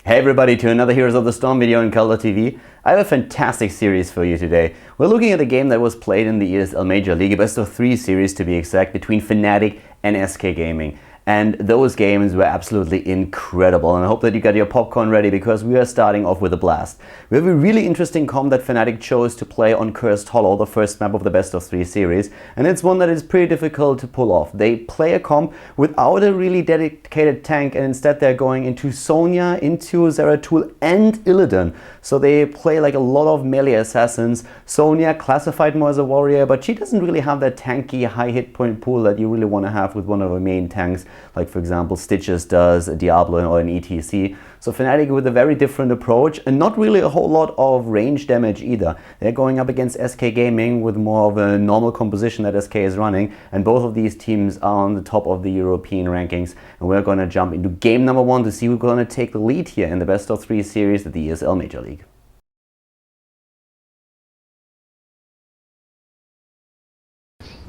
Hey everybody, to another Heroes of the Storm video on Khaldor TV. I have a fantastic series for you today. We're looking at a game that was played in the ESL Major League, a best of 3 series to be exact, between Fnatic and SK Gaming. And those games were absolutely incredible, and I hope that you got your popcorn ready because we are starting off with a blast. We have a really interesting comp that Fnatic chose to play on Cursed Hollow, the first map of the best of 3 series, and it's one that is pretty difficult to pull off. They play a comp without a really dedicated tank, and instead they're going into Sonya, into Zeratul and Illidan. So they play like a lot of melee assassins. Sonya classified more as a warrior, but she doesn't really have that tanky high hit point pool that you really want to have with one of the main tanks, like for example Stitches does, Diablo or an ETC. So Fnatic with a very different approach and not really a whole lot of range damage either. They're going up against SK Gaming with more of a normal composition that SK is running, and both of these teams are on the top of the European rankings, and we're going to jump into game number 1 to see who's going to take the lead here in the best of 3 series at the ESL Major League.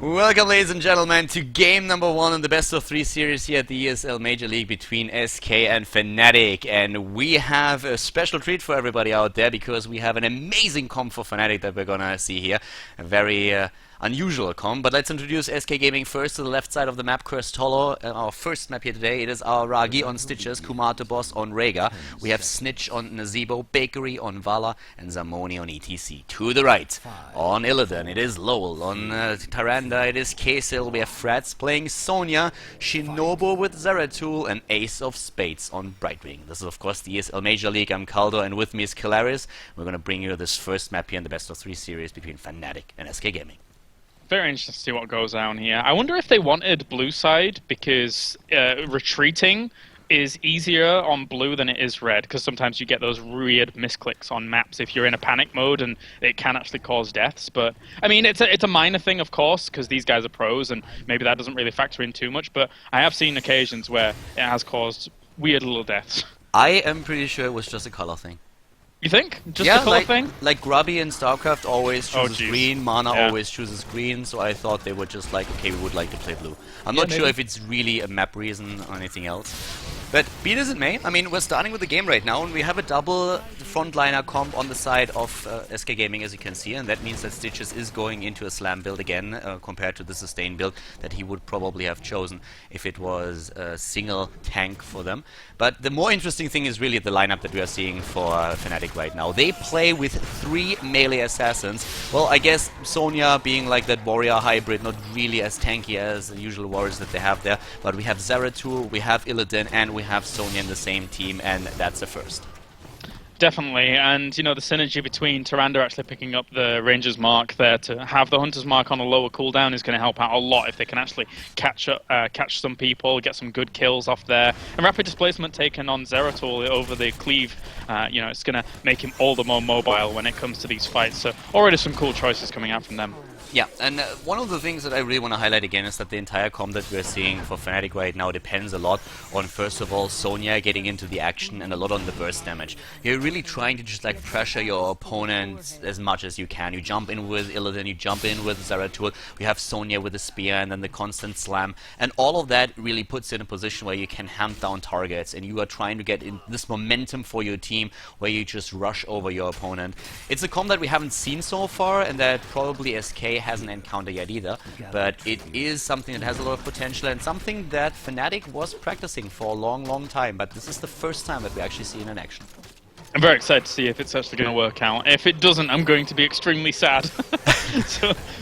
Welcome, ladies and gentlemen, to game number 1 in the best of 3 series here at the ESL Major League between SK and Fnatic. And we have a special treat for everybody out there because we have an amazing comp for Fnatic that we're gonna see here. A very unusual comp, but let's introduce SK Gaming first to the left side of the map, Cursed Hollow. Our first map here today, it is our Ragi on Stitches, Kumate Boss on Rhaegar. We have Snitch on Nazebo, Bakery on Vala, and Zamoni on ETC. To the right, on Illidan, it is Lowell. On Tyrande, it is Kaysil. We have Frats playing Sonya, Shinobu with Zeratul, and Ace of Spades on Brightwing. This is of course the ESL Major League. I'm Khaldor, and with me is Kilaris. We're going to bring you this first map here in the best of 3 series between Fnatic and SK Gaming. Very interesting to see what goes down here. I wonder if they wanted blue side because retreating is easier on blue than it is red, because sometimes you get those weird misclicks on maps if you're in a panic mode and it can actually cause deaths. But I mean, it's a minor thing, of course, because these guys are pros and maybe that doesn't really factor in too much, but I have seen occasions where it has caused weird little deaths. I am pretty sure it was just a color thing. You think? Just a color thing? Like Grubby in StarCraft always chooses green, Mana always chooses green, so I thought they were just like, okay, we would like to play blue. I'm not sure if it's really a map reason or anything else. But be it as it may, I mean, we're starting with the game right now, and we have a double frontliner comp on the side of SK Gaming, as you can see, and that means that Stitches is going into a slam build again, compared to the sustain build that he would probably have chosen if it was a single tank for them. But the more interesting thing is really the lineup that we are seeing for Fnatic right now. They play with 3 melee assassins. Well, I guess Sonya being like that warrior hybrid, not really as tanky as the usual warriors that they have there, but we have Zeratul, we have Illidan, and we have Sonya in the same team, and that's a first. Definitely, and you know, the synergy between Tyrande actually picking up the Ranger's Mark there to have the Hunter's Mark on a lower cooldown is going to help out a lot if they can actually catch some people, get some good kills off there. And rapid displacement taken on Zeratul over the cleave, you know, it's going to make him all the more mobile when it comes to these fights. So already some cool choices coming out from them. Yeah, and one of the things that I really want to highlight again is that the entire comp that we're seeing for Fnatic right now depends a lot on, first of all, Sonya getting into the action and a lot on the burst damage. You're really trying to just like pressure your opponent as much as you can. You jump in with Illidan, you jump in with Zeratul, we have Sonya with the spear and then the constant slam, and all of that really puts you in a position where you can hunt down targets and you are trying to get in this momentum for your team where you just rush over your opponent. It's a comp that we haven't seen so far and that probably SK hasn't encountered yet either, but it is something that has a lot of potential and something that Fnatic was practicing for a long time, but this is the first time that we actually see it in action. I'm very excited to see if it's actually going to work out. If it doesn't, I'm going to be extremely sad.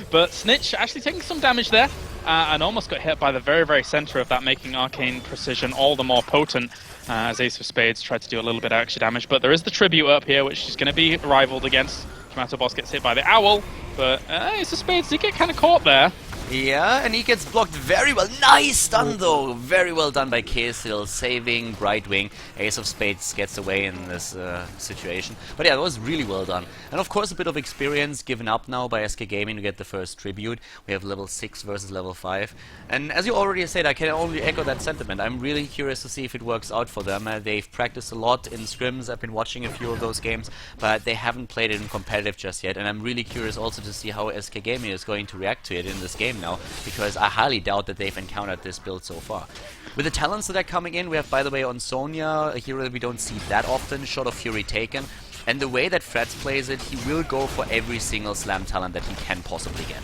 But Snitch actually taking some damage there, and almost got hit by the very center of that, making Arcane Precision all the more potent, as Ace of Spades tried to do a little bit of extra damage. But there is the Tribute up here, which is going to be rivaled against. Kumate Boss gets hit by the Owl, but Ace of Spades did get kind of caught there. Yeah, and he gets blocked very well. Nice stun though! Very well done by Kaysil, saving Brightwing. Ace of Spades gets away in this situation. But yeah, that was really well done. And of course a bit of experience given up now by SK Gaming to get the first tribute. We have level 6 versus level 5. And as you already said, I can only echo that sentiment. I'm really curious to see if it works out for them. They've practiced a lot in scrims. I've been watching a few of those games, but they haven't played it in competitive just yet. And I'm really curious also to see how SK Gaming is going to react to it in this game. game now, because I highly doubt that they've encountered this build so far. With the talents that are coming in, we have, by the way, on Sonya, a hero that we don't see that often, Shot of Fury taken. And the way that Freds plays it, he will go for every single slam talent that he can possibly get.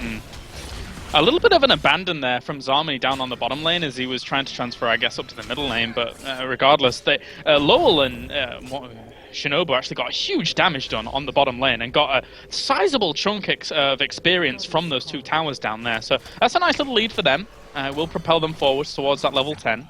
A little bit of an abandon there from Zarmany down on the bottom lane as he was trying to transfer, I guess, up to the middle lane. But regardless, Lowell and Shinobu actually got huge damage done on the bottom lane and got a sizable chunk of experience from those 2 towers down there. So that's a nice little lead for them. Will propel them forwards towards that level 10.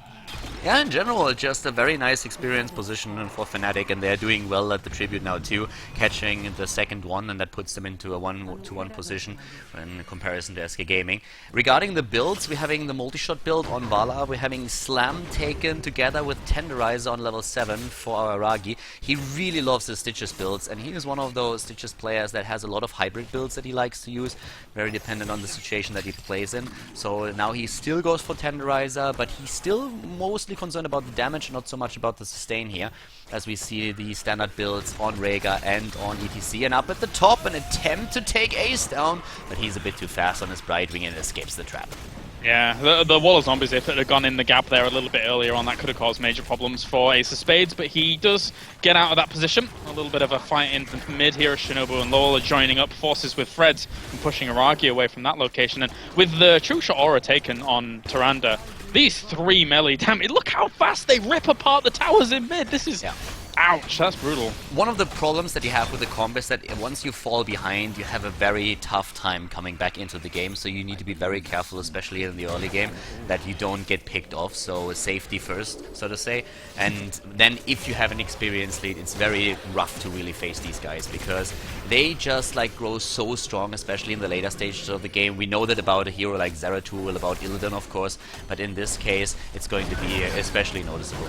Yeah, in general, just a very nice experience position for Fnatic, and they're doing well at the Tribute now too, catching the second one, and that puts them into a 1-to-1 position in comparison to SK Gaming. Regarding the builds, we're having the multi-shot build on Vala, we're having Slam taken together with Tenderizer on level 7 for our Aragi. He really loves the Stitches builds, and he is one of those Stitches players that has a lot of hybrid builds that he likes to use, very dependent on the situation that he plays in. So now he still goes for Tenderizer, but he's still mostly concerned about the damage, not so much about the sustain here, as we see the standard builds on Rhaegar and on ETC. And up at the top, an attempt to take Ace down, but he's a bit too fast on his Brightwing and escapes the trap. Yeah, the wall of zombies, if it had gone in the gap there a little bit earlier on, that could have caused major problems for Ace of Spades, but he does get out of that position. A little bit of a fight in the mid here as Shinobu and Lowell are joining up forces with Freds and pushing Aragi away from that location. And with the True Shot Aura taken on Tyrande, these 3 melee damage, look how fast they rip apart the towers in mid. This is... Yeah. Ouch, that's brutal. One of the problems that you have with the combo is that once you fall behind, you have a very tough time coming back into the game, so you need to be very careful, especially in the early game, that you don't get picked off, so safety first, so to say. And then if you have an experienced lead, it's very rough to really face these guys, because they just like grow so strong, especially in the later stages of the game. We know that about a hero like Zeratul, about Illidan, of course, but in this case, it's going to be especially noticeable.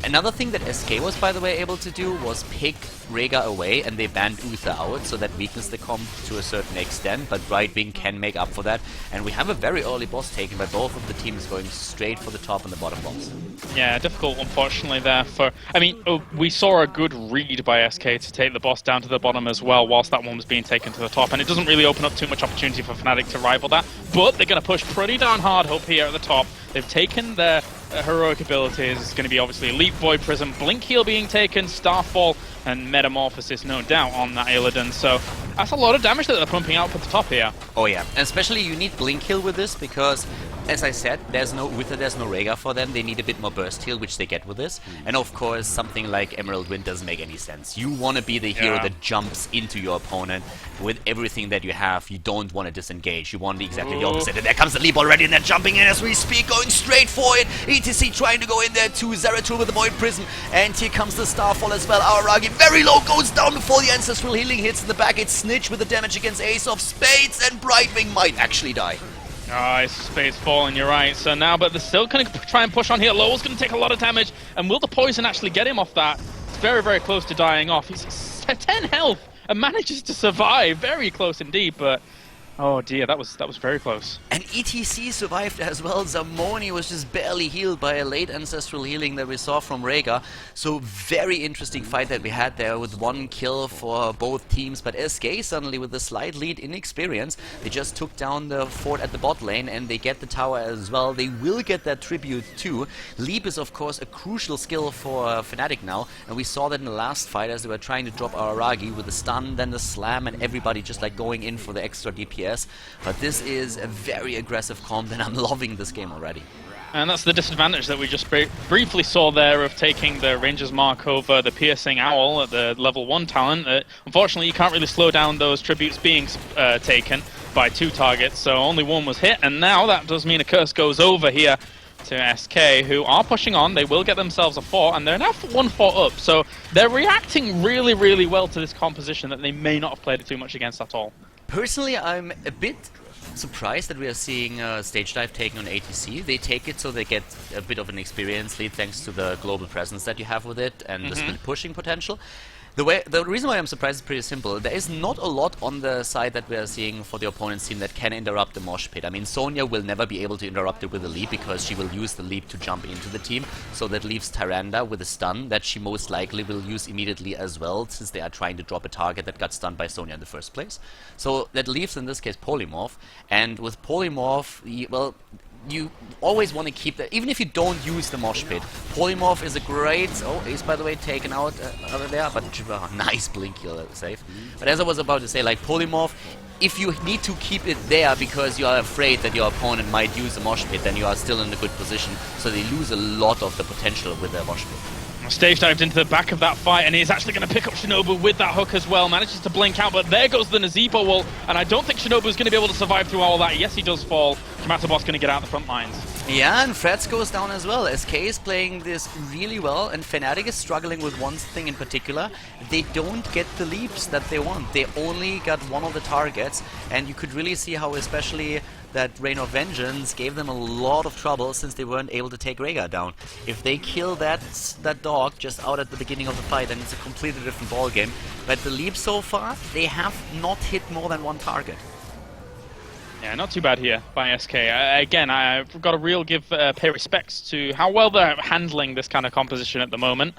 Another thing that SK was, by the way, able to do was pick Rhaegar away, and they banned Uther out, so that weakens the comp to a certain extent, but Brightwing can make up for that. And we have a very early boss taken by both of the teams going straight for the top and the bottom boss. Yeah, difficult, unfortunately, there for... I mean, we saw a good read by SK to take the boss down to the bottom as well, whilst that one was being taken to the top, and it doesn't really open up too much opportunity for Fnatic to rival that, but they're going to push pretty darn hard up here at the top. They've taken their heroic abilities. It's going to be obviously Leap Void Prism, Blink Heal being taken, Starfall, and Metamorphosis, no doubt, on that Illidan. So that's a lot of damage that they're pumping out for the top here. Oh yeah, and especially you need Blink Heal with this, because as I said, there's no Rhaegar for them. They need a bit more burst heal, which they get with this. And of course, something like Emerald Wind doesn't make any sense. You want to be the hero that jumps into your opponent with everything that you have. You don't want to disengage. You want exactly the opposite. And there comes the leap already, and they're jumping in as we speak, going straight for it. ETC trying to go in there too. Zeratul with the Void Prism. And here comes the Starfall as well. Aragi very low, goes down before the Ancestral Healing hits in the back. It's Snitch with the damage against Ace of Spades, and Brightwing might actually die. Ace of Spades falling, you're right. So now, but they're still going to try and push on here. Lowell's going to take a lot of damage. And will the poison actually get him off that? It's very, very close to dying off. He's 10 health and manages to survive. Very close indeed, but... oh dear, that was very close. And ETC survived as well. Zamoni was just barely healed by a late ancestral healing that we saw from Rhaegar. So very interesting fight that we had there with 1 kill for both teams. But SK suddenly with a slight lead in experience. They just took down the fort at the bot lane and they get the tower as well. They will get that tribute too. Leap is of course a crucial skill for Fnatic now. And we saw that in the last fight as they were trying to drop Aragi with the stun, then the slam, and everybody just like going in for the extra DPS. But this is a very aggressive comp, and I'm loving this game already. And that's the disadvantage that we just briefly saw there of taking the Ranger's Mark over the Piercing Owl at the level 1 talent. Unfortunately, you can't really slow down those tributes being taken by 2 targets, so only 1 was hit, and now that does mean a curse goes over here to SK, who are pushing on. They will get themselves a fort, and they're now 1 fort up, so they're reacting really, really well to this composition that they may not have played it too much against at all. Personally, I'm a bit surprised that we are seeing Stage Dive taking on ATC. They take it so they get a bit of an experience lead thanks to the global presence that you have with it and the speed pushing potential. The reason why I'm surprised is pretty simple. There is not a lot on the side that we are seeing for the opponent's team that can interrupt the mosh pit. I mean, Sonya will never be able to interrupt it with a leap because she will use the leap to jump into the team. So that leaves Tyrande with a stun that she most likely will use immediately as well, since they are trying to drop a target that got stunned by Sonya in the first place. So that leaves, in this case, Polymorph. And with Polymorph, well, you always want to keep that, even if you don't use the mosh pit. Polymorph is a great... Oh, he's by the way taken out over there, but nice blink kill save. But as I was about to say, like Polymorph, if you need to keep it there because you are afraid that your opponent might use a mosh pit, then you are still in a good position. So they lose a lot of the potential with their mosh pit. Stage dived into the back of that fight, and he's actually going to pick up Shinobu with that hook as well. Manages to blink out, but there goes the Nazeebo wall, and I don't think Shinobu's going to be able to survive through all that. Yes, he does fall. Kamatobot's going to get out the front lines. Yeah, and Freds goes down as well. SK is playing this really well, and Fnatic is struggling with one thing in particular. They don't get the leaps that they want. They only got one of the targets, and you could really see how especially that Reign of Vengeance gave them a lot of trouble since they weren't able to take Rhaegar down. If they kill that dog just out at the beginning of the fight, then it's a completely different ballgame. But the leap so far, they have not hit more than one target. Yeah, not too bad here by SK. Again, I've got to pay respects to how well they're handling this kind of composition at the moment,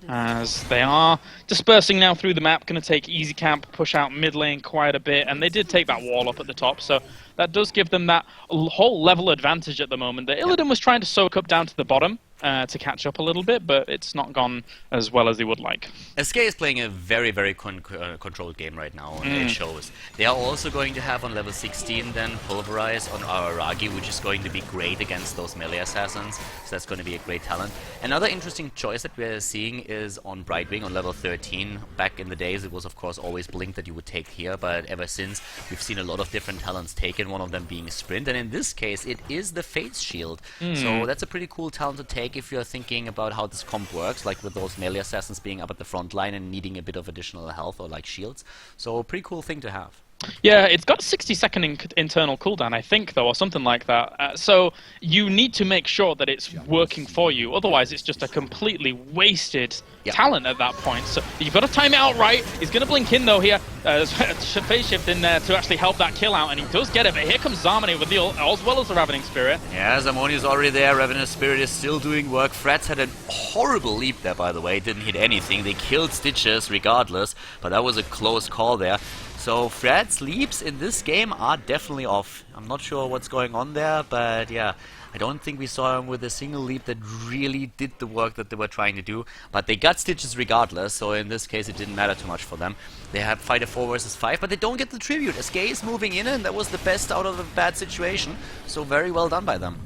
as they are dispersing now through the map, going to take easy camp, push out mid lane quite a bit, and they did take that wall up at the top, so that does give them that whole level advantage at the moment. The Illidan was trying to soak up down to the bottom to catch up a little bit, but it's not gone as well as they would like. SK is playing a very, very controlled game right now, and it shows. They are also going to have on level 16 then Pulverize on Araragi, which is going to be great against those melee assassins, so that's going to be a great talent. Another interesting choice that we're seeing is on Brightwing on level 13. Back in the days it was of course always Blink that you would take here, but ever since we've seen a lot of different talents taken, one of them being Sprint, and in this case it is the Fate's Shield. So that's a pretty cool talent to take if you're thinking about how this comp works, like with those melee assassins being up at the front line and needing a bit of additional health or like shields. So a pretty cool thing to have. Yeah, it's got a 60-second internal cooldown, I think, though, or something like that. So you need to make sure that it's working for you. Otherwise, it's just a completely wasted talent at that point. So you've got to time it out right. He's going to blink in, though, here. Phase shift in there to actually help that kill out, and he does get it. But here comes Zarmony with the ult, as well as the Ravening Spirit. Yeah, Zarmony is already there. Ravening Spirit is still doing work. Freds had a horrible leap there, by the way. Didn't hit anything. They killed Stitches regardless, but that was a close call there. So Fred's leaps in this game are definitely off. I'm not sure what's going on there, but yeah, I don't think we saw him with a single leap that really did the work that they were trying to do. But they got Stitches regardless, so in this case it didn't matter too much for them. They have fight a 4 versus 5, but they don't get the tribute. SK is moving in, and that was the best out of the bad situation. So very well done by them.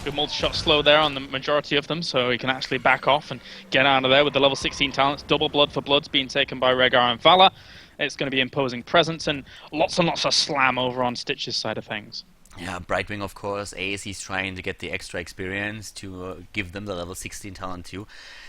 Good multi-shot slow there on the majority of them, so he can actually back off and get out of there with the level 16 talents. Double blood for bloods being taken by Rhaegar and Vala. It's going to be imposing presence and lots of slam over on Stitch's side of things. Yeah, Brightwing, of course, he's trying to get the extra experience to give them the level 16 talent too.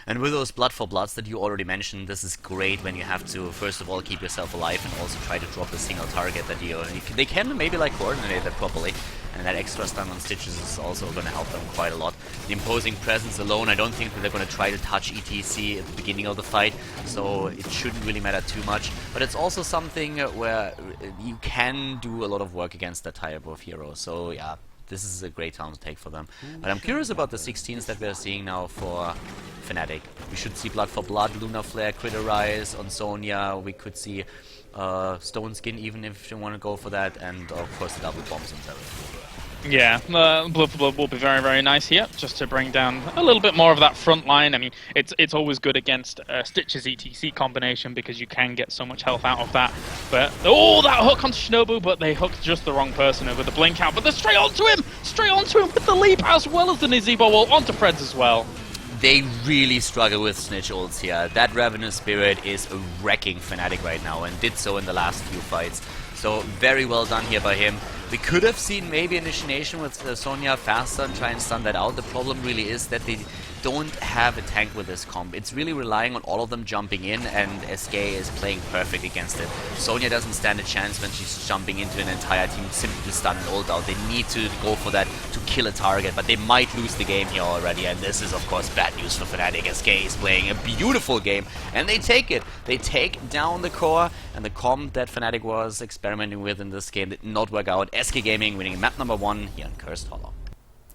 And with those Blood for Bloods that you already mentioned, this is great when you have to, first of all, keep yourself alive and also try to drop a single target that they can maybe like coordinate that properly. And that extra stun on Stitches is also going to help them quite a lot. The imposing presence alone, I don't think that they're going to try to touch ETC at the beginning of the fight, so it shouldn't really matter too much. But it's also something where you can do a lot of work against that type of hero, so yeah, this is a great talent to take for them. But I'm curious about the 16s that we're seeing now for Fnatic. We should see Blood for Blood, Lunar Flare, Critterize on Sonya, we could see Stone Skin even if you want to go for that, and of course the double bombs and everything. Yeah, Blood for Blood will be very, very nice here, just to bring down a little bit more of that front line. I mean, it's always good against Stitch's ETC combination because you can get so much health out of that. But, oh, that hook onto Shinobu, but they hooked just the wrong person over the blink out. But they're straight onto him with the leap, as well as the Nazeebo wall onto Freds as well. They really struggle with snitch ults here. That Ravenous Spirit is wrecking Fnatic right now and did so in the last few fights. So very well done here by him. We could have seen maybe initiation with Sonya faster and try and stun that out. The problem really is that they don't have a tank with this comp. It's really relying on all of them jumping in, and SK is playing perfect against it. Sonya doesn't stand a chance when she's jumping into an entire team simply to stun and ult out. They need to go for that to kill a target, but they might lose the game here already, and this is of course bad news for Fnatic. SK is playing a beautiful game And they take it. They take down the core, and the comp that Fnatic was experimenting with in this game did not work out. SK Gaming winning map number 1 here in Cursed Hollow.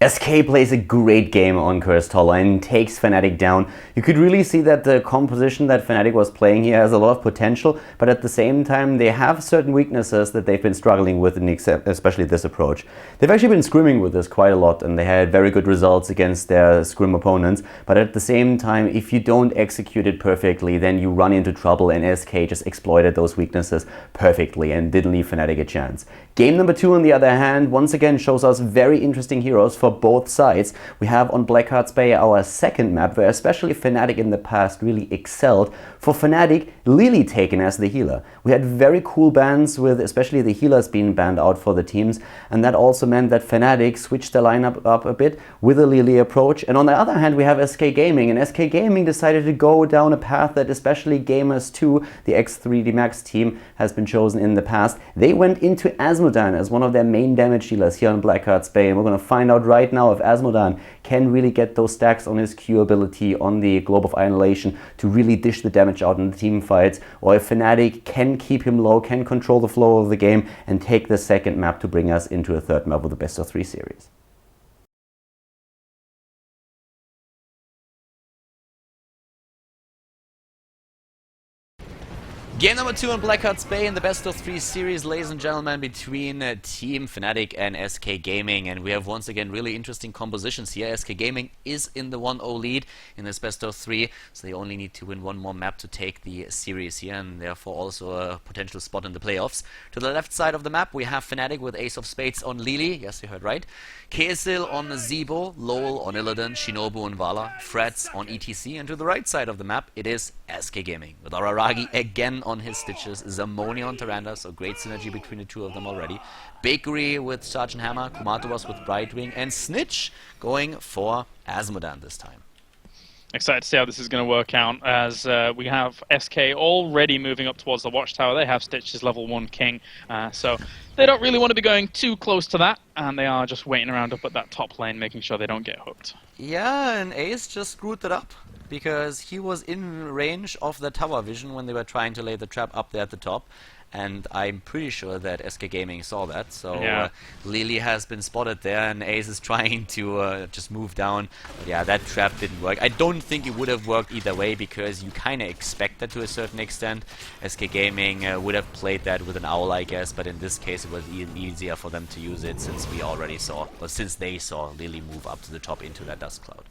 SK plays a great game on Cursed Hollow and takes Fnatic down. You could really see that the composition that Fnatic was playing here has a lot of potential, but at the same time they have certain weaknesses that they've been struggling with, in especially this approach. They've actually been scrimming with this quite a lot, and they had very good results against their scrim opponents, but at the same time, if you don't execute it perfectly, then you run into trouble, and SK just exploited those weaknesses perfectly and didn't leave Fnatic a chance. Game number 2, on the other hand, once again shows us very interesting heroes for both sides. We have on Blackheart Bay our second map, where especially Fnatic in the past really excelled. For Fnatic, LiLi taken as the healer. We had very cool bans with especially the healers being banned out for the teams, and that also meant that Fnatic switched their lineup up a bit with a LiLi approach. And on the other hand, we have SK Gaming, and SK Gaming decided to go down a path that especially Gamers 2, the X3D Max team, has been chosen in the past. They went into Azmodan as one of their main damage dealers here on Blackheart Bay, and we're going to find out right now if Azmodan can really get those stacks on his Q ability on the Globe of Annihilation to really dish the damage out in the team fights, or if Fnatic can keep him low, can control the flow of the game, and take the second map to bring us into a third map with the best of 3 series. Game number 2 on Blackheart Bay in the best of 3 series, ladies and gentlemen, between Team Fnatic and SK Gaming. And we have once again really interesting compositions here. SK Gaming is in the 1-0 lead in this best of 3, so they only need to win one more map to take the series here, and therefore also a potential spot in the playoffs. To the left side of the map we have Fnatic with Ace of Spades on LiLi, yes you heard right, KSL on Zebo, Lowell on Illidan, Shinobu on Vala, Freds on ETC, and to the right side of the map it is SK Gaming with Araragi again on his stitches, Zamonia on Tyrande, so great synergy between the two of them already. Bakery with Sergeant Hammer, Kumatovas with Brightwing, and Snitch going for Azmodan this time. Excited to see how this is going to work out, as we have SK already moving up towards the Watchtower. They have Stitch's level 1 king, so they don't really want to be going too close to that, and they are just waiting around up at that top lane, making sure they don't get hooked. Yeah, and Ace just screwed it up, because he was in range of the tower vision when they were trying to lay the trap up there at the top. And I'm pretty sure that SK Gaming saw that, so yeah. LiLi has been spotted there, and Ace is trying to just move down. But yeah, that trap didn't work. I don't think it would have worked either way, because you kind of expect that to a certain extent. SK Gaming would have played that with an owl, I guess, but in this case it was even easier for them to use it, since we already saw, or since they saw LiLi move up to the top into that dust cloud.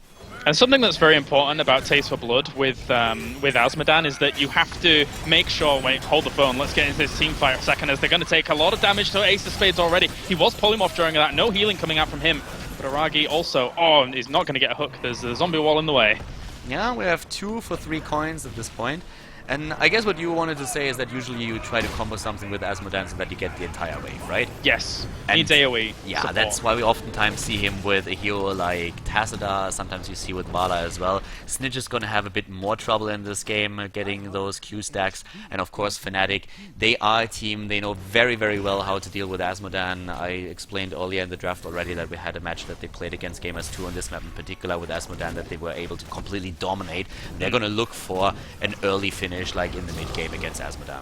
And something that's very important about Taste for Blood with Azmodan is that you have to make sure, wait, hold the phone, let's get into this team fight a second, as they're going to take a lot of damage to Ace of Spades already. He was polymorph during that, no healing coming out from him, but Aragi also, is not going to get a hook, there's a zombie wall in the way. Yeah, we have 2 for 3 coins at this point. And I guess what you wanted to say is that usually you try to combo something with Azmodan so that you get the entire wave, right? Yes, and needs AoE yeah, support. That's why we oftentimes see him with a hero like Tassadar, sometimes you see with Vala as well. Snitch is going to have a bit more trouble in this game getting those Q stacks, and of course Fnatic, they are a team, they know very very well how to deal with Azmodan. I explained earlier in the draft already that we had a match that they played against Gamers 2 on this map in particular with Azmodan that they were able to completely dominate. They're going to look for an early finish like in the mid game against Azmodan.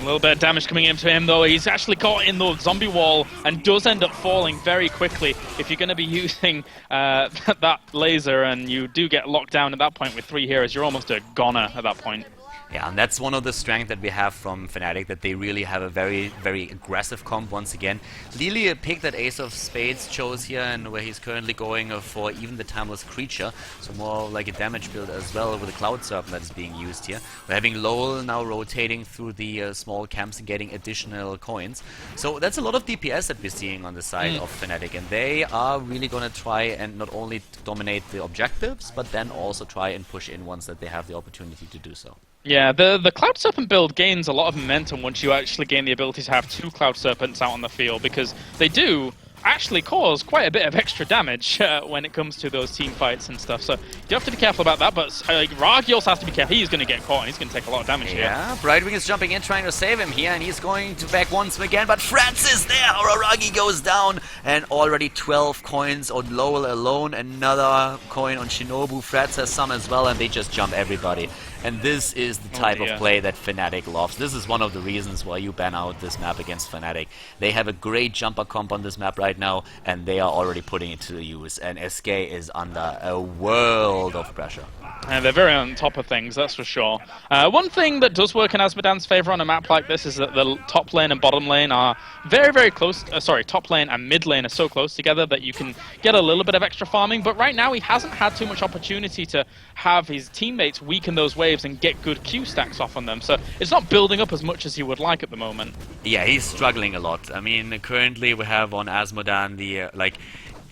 A little bit of damage coming into him though. He's actually caught in the zombie wall and does end up falling very quickly. If you're going to be using that laser and you do get locked down at that point with 3 heroes, you're almost a goner at that point. Yeah, and that's one of the strengths that we have from Fnatic, that they really have a very, very aggressive comp once again. LiLi, a pick that Ace of Spades chose here, and where he's currently going for even the Timeless Creature, so more like a damage build as well with the Cloud Serpent that is being used here. We're having Lowell now rotating through the small camps and getting additional coins. So that's a lot of DPS that we're seeing on the side of Fnatic, and they are really going to try and not only dominate the objectives, but then also try and push in once that they have the opportunity to do so. Yeah, the Cloud Serpent build gains a lot of momentum once you actually gain the ability to have 2 Cloud Serpents out on the field, because they do actually cause quite a bit of extra damage when it comes to those team fights and stuff. So you have to be careful about that, but Ragi also has to be careful. He's going to get caught and he's going to take a lot of damage here. Yeah, Brightwing is jumping in trying to save him here, and he's going to back once again, but Freds is there! Araragi goes down, and already 12 coins on Lowell alone, another coin on Shinobu. Freds has some as well, and they just jump everybody. And this is the type of play that Fnatic loves. This is one of the reasons why you ban out this map against Fnatic. They have a great jumper comp on this map right now, and they are already putting it to use. And SK is under a world of pressure. And they're very on top of things, that's for sure. One thing that does work in Azmodan's favor on a map like this is that the top lane and bottom lane are very, very close. Sorry, top lane and mid lane are so close together that you can get a little bit of extra farming. But right now, he hasn't had too much opportunity to have his teammates weaken those waves and get good Q stacks off on them. So it's not building up as much as he would like at the moment. Yeah, he's struggling a lot. I mean, currently we have on Azmodan the,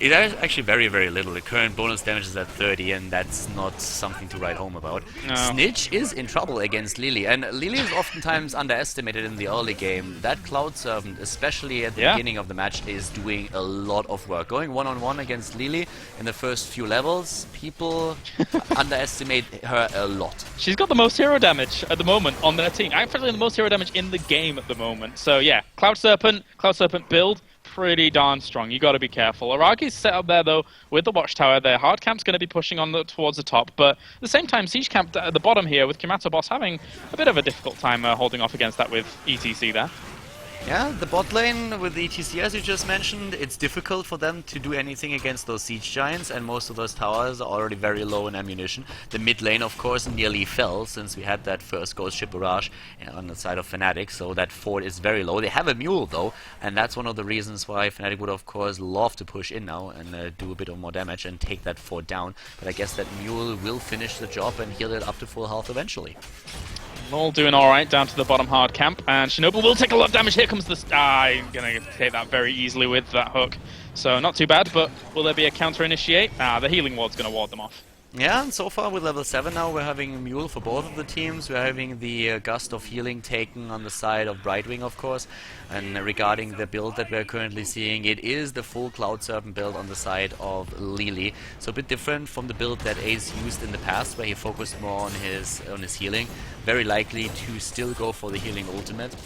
it is actually very, very little. The current bonus damage is at 30, and that's not something to write home about. No. Snitch is in trouble against LiLi, and LiLi is oftentimes underestimated in the early game. That Cloud Servant, especially at the beginning of the match, is doing a lot of work. Going one-on-one against LiLi in the first few levels, people underestimate her a lot. She's got the most hero damage at the moment on their team. Actually, the most hero damage in the game at the moment. So yeah, Cloud Serpent build, pretty darn strong. You got to be careful. Aragi's set up there though with the watchtower. Their hard camp's going to be pushing on towards the top, but at the same time, siege camp at the bottom here with Kimato Boss having a bit of a difficult time holding off against that with ETC there. Yeah, the bot lane with the ETC, as you just mentioned, it's difficult for them to do anything against those siege giants, and most of those towers are already very low in ammunition. The mid lane, of course, nearly fell since we had that first Ghost Ship Barrage on the side of Fnatic, so that fort is very low. They have a mule, though, and that's one of the reasons why Fnatic would, of course, love to push in now and do a bit of more damage and take that fort down. But I guess that mule will finish the job and heal it up to full health eventually. All doing alright down to the bottom hard camp, and Shinobu will take a lot of damage. Here comes the... I'm going to take that very easily with that hook. So not too bad, but will there be a counter initiate? The healing ward's going to ward them off. Yeah, and so far with level 7 now, we're having a mule for both of the teams. We're having the gust of healing taken on the side of Brightwing, of course. And regarding the build that we're currently seeing, it is the full Cloud Serpent build on the side of LiLi. So a bit different from the build that Ace used in the past, where he focused more on his healing. Very likely to still go for the healing ultimate.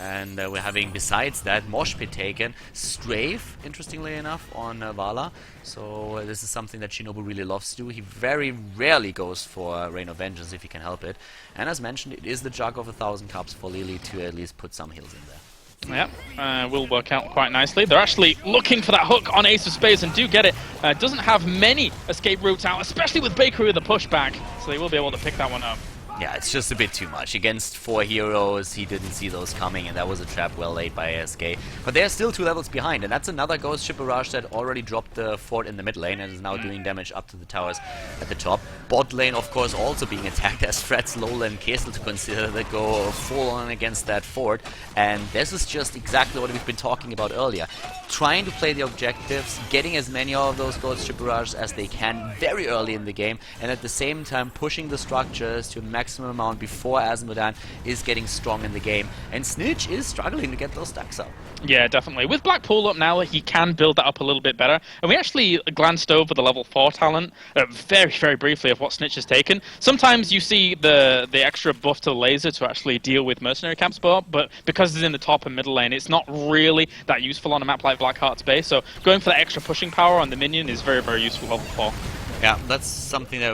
And we're having, besides that, Mosh Pit taken, Strafe, interestingly enough, on Vala. So this is something that Shinobu really loves to do. He very rarely goes for Rain of Vengeance if he can help it. And as mentioned, it is the Jug of 1,000 Cups for LiLi to at least put some heals in there. Yep, will work out quite nicely. They're actually looking for that hook on Ace of Spades and do get it. Doesn't have many escape routes out, especially with Bakery with the pushback, so they will be able to pick that one up. Yeah, it's just a bit too much. Against 4 heroes, he didn't see those coming, and that was a trap well laid by SK. But they're still 2 levels behind, and that's another Ghost Ship Barrage that already dropped the fort in the mid lane and is now doing damage up to the towers at the top. Bot lane, of course, also being attacked as Freds, Lola, and Kessel to consider that go full on against that fort. And this is just exactly what we've been talking about earlier. Trying to play the objectives, getting as many of those Ghost Ship Barrages as they can very early in the game, and at the same time pushing the structures to a maximum amount before Azmodan is getting strong in the game. And Snitch is struggling to get those stacks up. Yeah, definitely. With Blackpool up now, he can build that up a little bit better. And we actually glanced over the level 4 talent very, very briefly of what Snitch has taken. Sometimes you see the extra buff to the laser to actually deal with mercenary camp spot, but because it's in the top and middle lane, it's not really that useful on a map like Blackheart Bay. So going for that extra pushing power on the minion is very, very useful level 4. Yeah, that's something that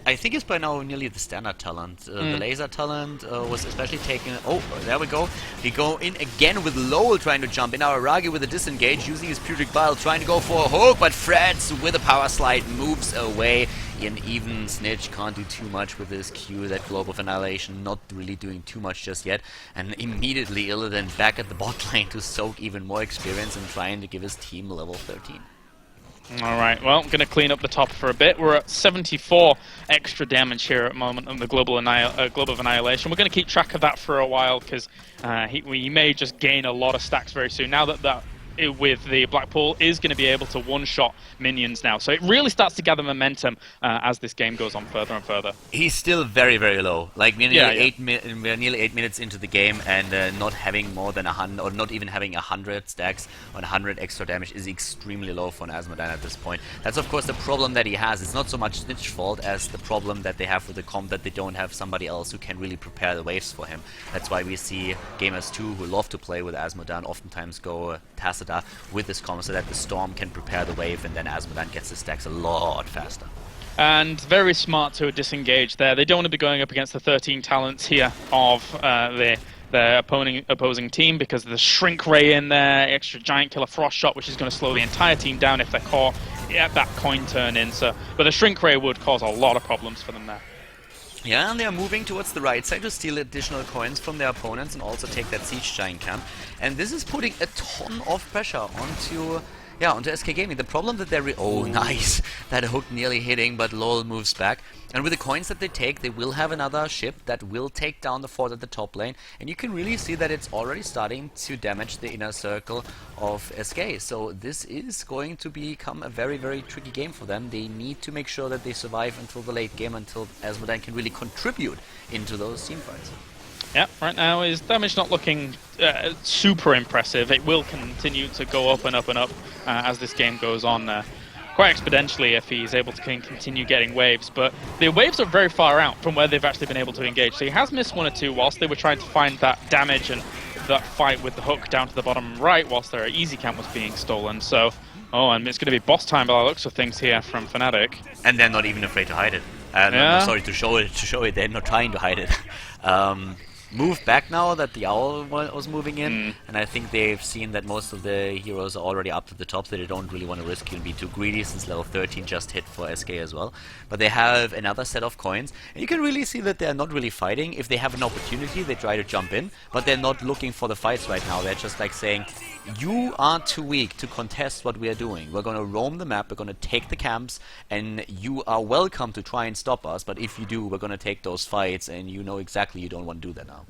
I think it's by now nearly the standard talent. The laser talent was especially taken... Oh, there we go. We go in again with Lowell trying to jump in. Now Aragi with a disengage, using his Putrid Bile, trying to go for a hook, but Freds with a power slide moves away. And even Snitch can't do too much with his Q, that Globe of Annihilation, not really doing too much just yet. And immediately Illidan back at the bot lane to soak even more experience and trying to give his team level 13. Alright, well, I'm going to clean up the top for a bit. We're at 74 extra damage here at the moment on the Globe of Annihilation. We're going to keep track of that for a while because we may just gain a lot of stacks very soon. Now that with the Blackpool is going to be able to one-shot minions now. So it really starts to gather momentum as this game goes on further and further. He's still very, very low. Like we're nearly 8 minutes into the game, and not having more than 100, or not even having 100 stacks on 100 extra damage is extremely low for an Azmodan at this point. That's of course the problem that he has. It's not so much Snitch's fault as the problem that they have with the comp, that they don't have somebody else who can really prepare the waves for him. That's why we see gamers too who love to play with Azmodan oftentimes go Tacita with this comp so that the Storm can prepare the wave, and then Azmodan gets the stacks a lot faster. And very smart to disengage there. They don't want to be going up against the 13 talents here of their opposing team because of the Shrink Ray in there, extra Giant Killer Frost Shot, which is going to slow the entire team down if they're caught at that coin turn in. So, but the Shrink Ray would cause a lot of problems for them there. Yeah, and they are moving towards the right side to steal additional coins from their opponents and also take that Siege Giant camp. And this is putting a ton of pressure onto SK Gaming. The problem that they're... Oh, nice! That hook nearly hitting, but LoL moves back. And with the coins that they take, they will have another ship that will take down the fort at the top lane. And you can really see that it's already starting to damage the inner circle of SK. So this is going to become a very, very tricky game for them. They need to make sure that they survive until the late game, until Azmodan can really contribute into those team fights. Yeah, right now his damage not looking super impressive. It will continue to go up and up and up as this game goes on. Quite exponentially if he's able to continue getting waves, but the waves are very far out from where they've actually been able to engage. So he has missed one or two whilst they were trying to find that damage and that fight with the hook down to the bottom right whilst their easy camp was being stolen. So, oh, and it's going to be boss time by the looks of things here from Fnatic. And they're not even afraid to hide it. No, sorry, to show it. They're not trying to hide it. Moved back now that the Owl was moving in, and I think they've seen that most of the heroes are already up to the top, so they don't really want to risk and be too greedy since level 13 just hit for SK as well. But they have another set of coins, and you can really see that they're not really fighting. If they have an opportunity, they try to jump in, but they're not looking for the fights right now. They're just like saying, you are too weak to contest what we are doing. We're going to roam the map, we're going to take the camps, and you are welcome to try and stop us, but if you do, we're going to take those fights, and you know exactly you don't want to do that now.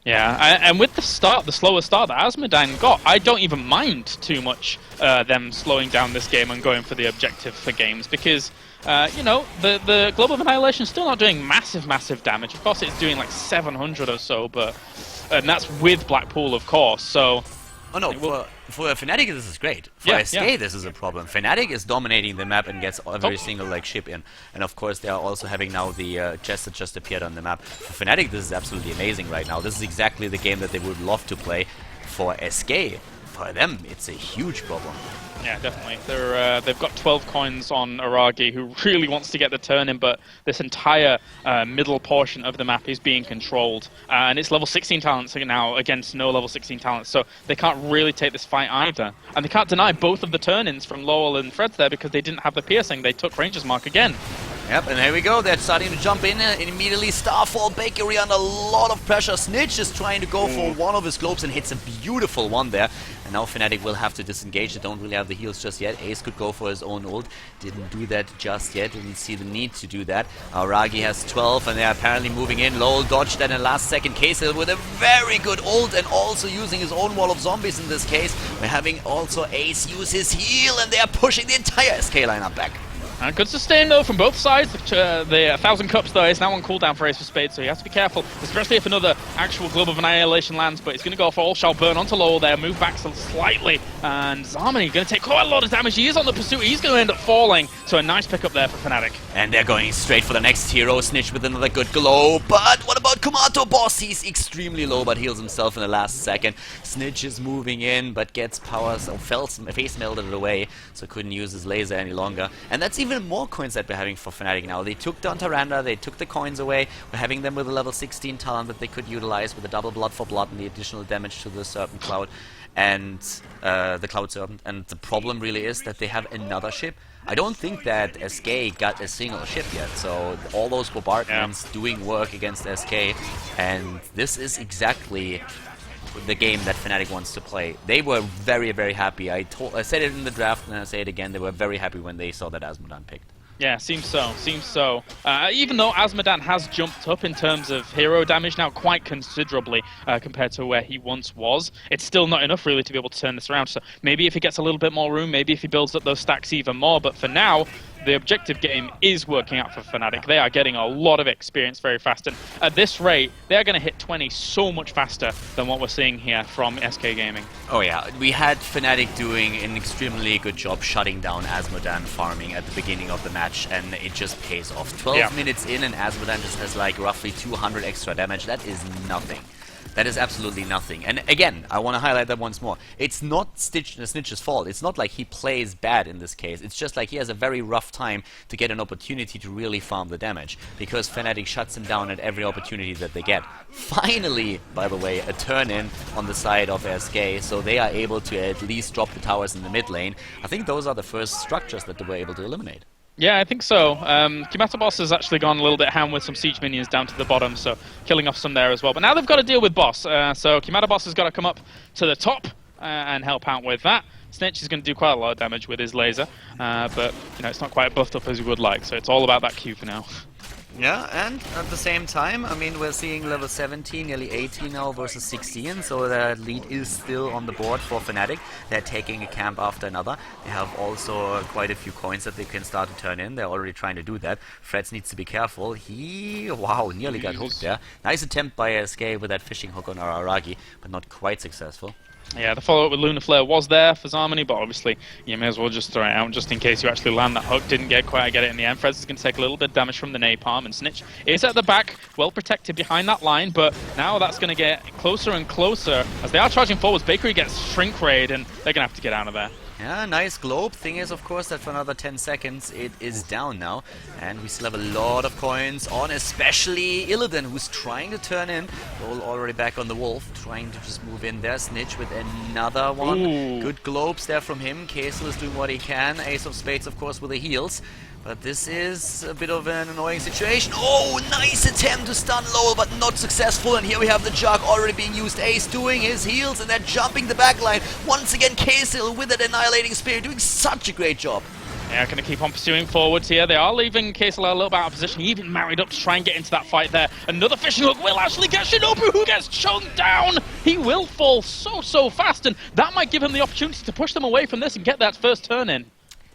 Yeah, and with the slower start that Azmodan got, I don't even mind too much them slowing down this game and going for the objective for games because, you know, the Globe of Annihilation is still not doing massive damage. Of course, it's doing like 700 or so, and that's with Blackpool, of course, so... Oh no, for Fnatic this is great. For SK this is a problem. Fnatic is dominating the map and gets every single like ship in. And of course they are also having now the chests that just appeared on the map. For Fnatic this is absolutely amazing right now. This is exactly the game that they would love to play. For SK, for them it's a huge problem. Yeah, definitely. They've got 12 coins on Aragi, who really wants to get the turn in, but this entire middle portion of the map is being controlled. And it's level 16 talents now against no level 16 talents, so they can't really take this fight either. And they can't deny both of the turn-ins from Lowell and Freds there because they didn't have the piercing. They took Ranger's Mark again. Yep, and here we go. They're starting to jump in and immediately Starfall Bakery under a lot of pressure. Snitch is trying to go for one of his globes and hits a beautiful one there. And now Fnatic will have to disengage. They don't really have the heals just yet. Ace could go for his own ult. Didn't do that just yet. Didn't see the need to do that. Aragi has 12 and they're apparently moving in. Lowell dodged that in last second. Kaysel with a very good ult and also using his own wall of zombies in this case. We're having also Ace use his heal and they are pushing the entire SK lineup back. Good sustain though from both sides. The 1,000 Cups though is now on cooldown for Ace of Spades, so he has to be careful, especially if another actual Globe of Annihilation lands, but he's going to go for All Shall Burn onto Lowell there, move back slightly, and Zarmany going to take quite a lot of damage. He is on the pursuit, he's going to end up falling, so a nice pickup there for Fnatic. And they're going straight for the next hero, Snitch with another good glow, but what about Kumato Boss? He's extremely low, but heals himself in the last second. Snitch is moving in, but gets powers, face melted it away, so couldn't use his laser any longer, and that's even more coins that we're having for Fnatic now. They took down Tyrande, they took the coins away. We're having them with a level 16 talent that they could utilize with a double blood for blood and the additional damage to the Serpent Cloud and the Cloud Serpent. And the problem really is that they have another ship. I don't think that SK got a single ship yet, so all those bombardments doing work against SK, and this is exactly the game that Fnatic wants to play. They were very, very happy. I said it in the draft and I say it again, they were very happy when they saw that Azmodan picked. Yeah, seems so. Even though Azmodan has jumped up in terms of hero damage now quite considerably compared to where he once was, it's still not enough really to be able to turn this around. So maybe if he gets a little bit more room, maybe if he builds up those stacks even more, but for now, the objective game is working out for Fnatic. They are getting a lot of experience very fast, and at this rate, they are going to hit 20 so much faster than what we're seeing here from SK Gaming. Oh yeah, we had Fnatic doing an extremely good job shutting down Azmodan farming at the beginning of the match, and it just pays off. 12 minutes in and Azmodan just has like roughly 200 extra damage. That is nothing. That is absolutely nothing. And again, I want to highlight that once more. It's not Snitch's fault. It's not like he plays bad in this case. It's just like he has a very rough time to get an opportunity to really farm the damage, because Fnatic shuts him down at every opportunity that they get. Finally, by the way, a turn-in on the side of SK, so they are able to at least drop the towers in the mid lane. I think those are the first structures that they were able to eliminate. Yeah, I think so. Boss has actually gone a little bit ham with some siege minions down to the bottom, so killing off some there as well. But now they've got to deal with Boss, so Boss has got to come up to the top and help out with that. Snitch is going to do quite a lot of damage with his laser, but it's not quite buffed up as we would like, so it's all about that Q for now. Yeah, and at the same time, I mean, we're seeing level 17, nearly 18 now versus 16, so the lead is still on the board for Fnatic. They're taking a camp after another. They have also quite a few coins that they can start to turn in. They're already trying to do that. Freds needs to be careful. Wow, nearly got hooked there. Nice attempt by SK with that fishing hook on Araragi, but not quite successful. Yeah, the follow-up with Lunar Flare was there for Zarmony, but obviously you may as well just throw it out just in case you actually land that hook. Didn't quite get it in the end. Freds is going to take a little bit of damage from the Napalm, and Snitch is at the back, well protected behind that line, but now that's going to get closer and closer. As they are charging forwards, Bakery gets shrink raid, and they're going to have to get out of there. Yeah, nice globe. Thing is, of course, that for another 10 seconds it is down now. And we still have a lot of coins on, especially Illidan, who's trying to turn in. Roll already back on the Wolf, trying to just move in there. Snitch with another one. Ooh. Good globes there from him. Kaisel is doing what he can. Ace of Spades, of course, with the heals. But this is a bit of an annoying situation. Oh, nice attempt to stun Lowell, but not successful. And here we have the Jug already being used. Ace doing his heals, and they're jumping the backline. Once again, Kaisel with an Annihilating Spear, doing such a great job. Yeah, going to keep on pursuing forwards here. They are leaving Kaisel a little bit out of position. He even married up to try and get into that fight there. Another fishing hook will actually get Shinobu, who gets chunked down. He will fall so fast, and that might give him the opportunity to push them away from this and get that first turn in.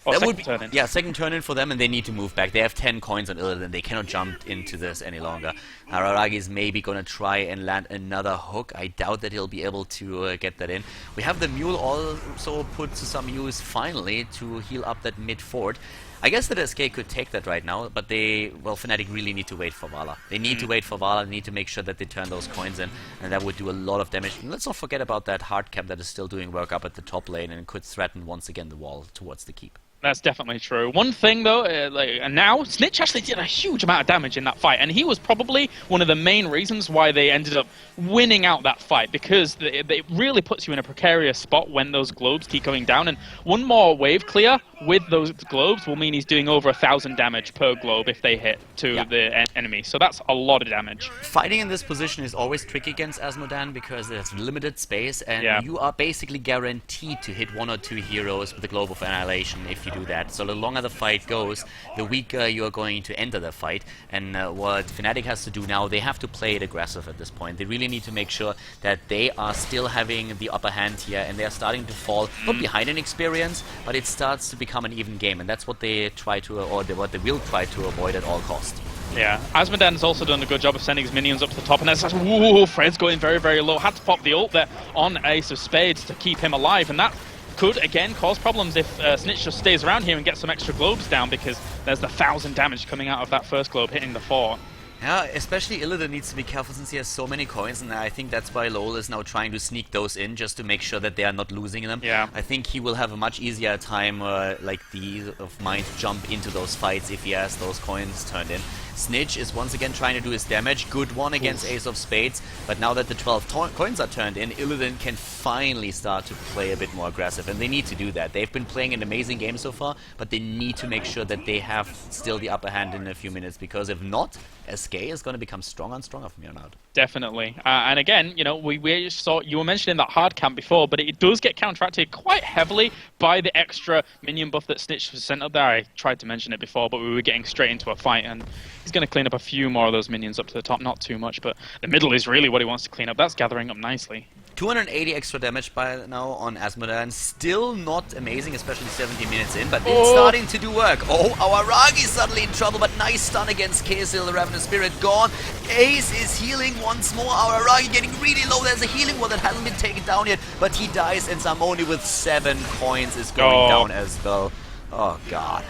That would be, yeah, second turn in for them, and they need to move back. They have 10 coins on Illidan. They cannot jump into this any longer. Araragi is maybe going to try and land another hook. I doubt that he'll be able to get that in. We have the Mule also put to some use finally to heal up that mid fort. I guess that SK could take that right now, but Fnatic really need to wait for Vala. They need to wait for Vala, they need to make sure that they turn those coins in, and that would do a lot of damage. And let's not forget about that hard cap that is still doing work up at the top lane and could threaten once again the wall towards the keep. That's definitely true. One thing though, and now Snitch actually did a huge amount of damage in that fight, and he was probably one of the main reasons why they ended up winning out that fight, because it really puts you in a precarious spot when those globes keep going down, and one more wave clear with those globes will mean he's doing over 1,000 damage per globe if they hit to the enemy, so that's a lot of damage. Fighting in this position is always tricky against Azmodan because there's limited space, and you are basically guaranteed to hit 1 or 2 heroes with the Globe of Annihilation if you do that. So the longer the fight goes, the weaker you are going to enter the fight, and what Fnatic has to do now, they have to play it aggressive at this point. They really need to make sure that they are still having the upper hand here, and they are starting to fall, not behind in experience, but it starts to become an even game, and that's what they try to, or what they will try to avoid at all costs. Yeah, Azmodan's also done a good job of sending his minions up to the top, and there's such, whoa, Fred's going very low. Had to pop the ult there on Ace of Spades to keep him alive, and that could again cause problems if Snitch just stays around here and gets some extra globes down, because there's the 1,000 damage coming out of that first globe hitting the fort. Yeah, especially Illidan needs to be careful since he has so many coins, and I think that's why Lowell is now trying to sneak those in just to make sure that they are not losing them. Yeah. I think he will have a much easier time, like the ease of mind to jump into those fights if he has those coins turned in. Snitch is once again trying to do his damage. Good one against Ace of Spades, but now that the 12 coins are turned in, Illidan can finally start to play a bit more aggressive, and they need to do that. They've been playing an amazing game so far, but they need to make sure that they have still the upper hand in a few minutes, because if not, SK is going to become stronger and stronger from here on out. Definitely. And again, we saw, you were mentioning that hard camp before, but it does get counteracted quite heavily by the extra minion buff that Snitch was sent up there. I tried to mention it before, but we were getting straight into a fight, and he's going to clean up a few more of those minions up to the top. Not too much, but the middle is really what he wants to clean up. That's gathering up nicely. 280 extra damage by now on Azmodan. Still not amazing, especially 70 minutes in, but it's starting to do work. Oh, Araragi suddenly in trouble, but nice stun against Kaisel, the Ravenous Spirit gone. Ace is healing once more. Araragi getting really low. There's a healing wall that hasn't been taken down yet, but he dies, and Zamoni with 7 coins is going down as well. Oh, God.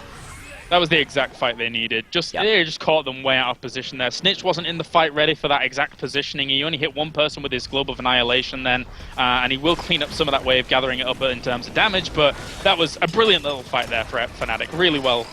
That was the exact fight they needed. They just caught them way out of position there. Snitch wasn't in the fight ready for that exact positioning. He only hit one person with his Globe of Annihilation then, and he will clean up some of that wave, gathering it up in terms of damage, but that was a brilliant little fight there for Fnatic. Really well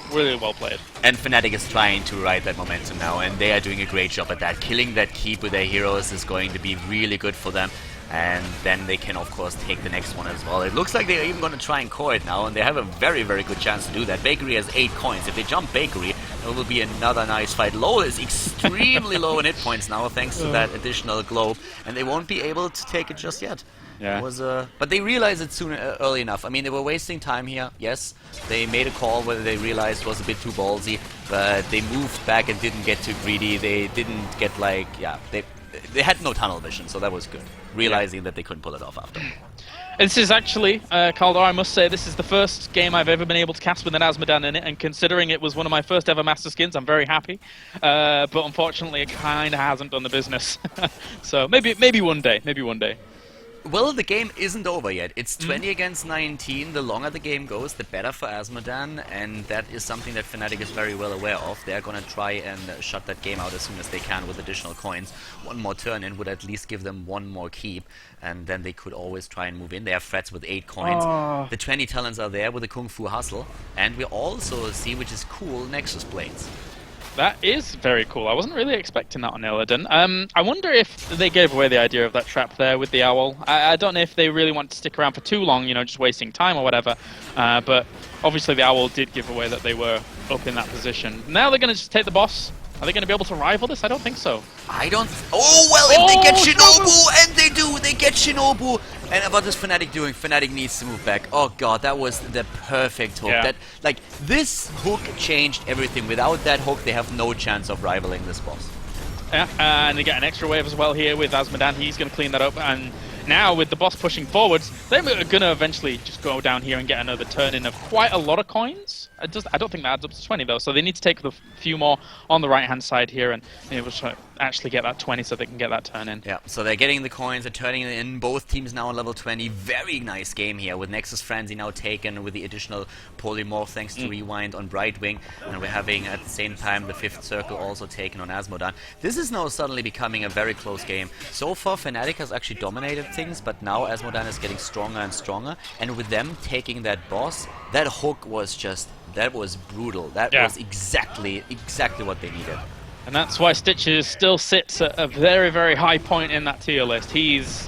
played. And Fnatic is trying to ride that momentum now, and they are doing a great job at that. Killing that keep with their heroes is going to be really good for them. And then they can, of course, take the next one as well. It looks like they're even going to try and core it now, and they have a very, very good chance to do that. Bakery has 8 coins. If they jump Bakery, it will be another nice fight. Lowell is extremely low in hit points now, thanks to that additional globe, and they won't be able to take it just yet. Yeah. It was, but they realized it soon, early enough. I mean, they were wasting time here. Yes, they made a call whether they realized was a bit too ballsy, but they moved back and didn't get too greedy. They didn't get like, they had no tunnel vision, so that was good. Realizing that they couldn't pull it off after. This is actually, Khaldor, I must say, this is the first game I've ever been able to cast with an Azmodan in it, and considering it was one of my first ever Master Skins, I'm very happy. But unfortunately, it kind of hasn't done the business. So maybe one day, Well, the game isn't over yet. It's 20 against 19. The longer the game goes, the better for Azmodan, and that is something that Fnatic is very well aware of. They're going to try and shut that game out as soon as they can with additional coins. One more turn in would at least give them one more keep, and then they could always try and move in. They have threats with 8 coins. The 20 talents are there with the Kung Fu Hustle, and we also see, which is cool, Nexus Blades. That is very cool. I wasn't really expecting that on Illidan. I wonder if they gave away the idea of that trap there with the owl. I don't know if they really want to stick around for too long, you know, just wasting time or whatever. But obviously the owl did give away that they were up in that position. Now they're going to just take the boss. Are they going to be able to rival this? I don't think so. I don't... Oh, well, if they get Shinobu, and they do, they get Shinobu. And what is Fnatic doing? Fnatic needs to move back. Oh god, that was the perfect hook. Yeah. That, like, this hook changed everything. Without that hook, they have no chance of rivaling this boss. Yeah, and they get an extra wave as well here with Azmodan. He's going to clean that up, and now with the boss pushing forwards, they're going to eventually just go down here and get another turn in of quite a lot of coins. I don't think that adds up to 20 though, so they need to take the few more on the right hand side here and be able to actually get that 20 so they can get that turn in. Yeah, so they're getting the coins, they're turning it in. Both teams now on level 20. Very nice game here with Nexus Frenzy now taken with the additional polymorph thanks to Rewind on Brightwing, and we're having at the same time the 5th circle also taken on Azmodan. This is now suddenly becoming a very close game. So far Fnatic has actually dominated things, but now Azmodan is getting stronger and stronger, and with them taking that boss, that hook was just... that was brutal. That was exactly what they needed. And that's why Stitches still sits at a very, very high point in that tier list. He's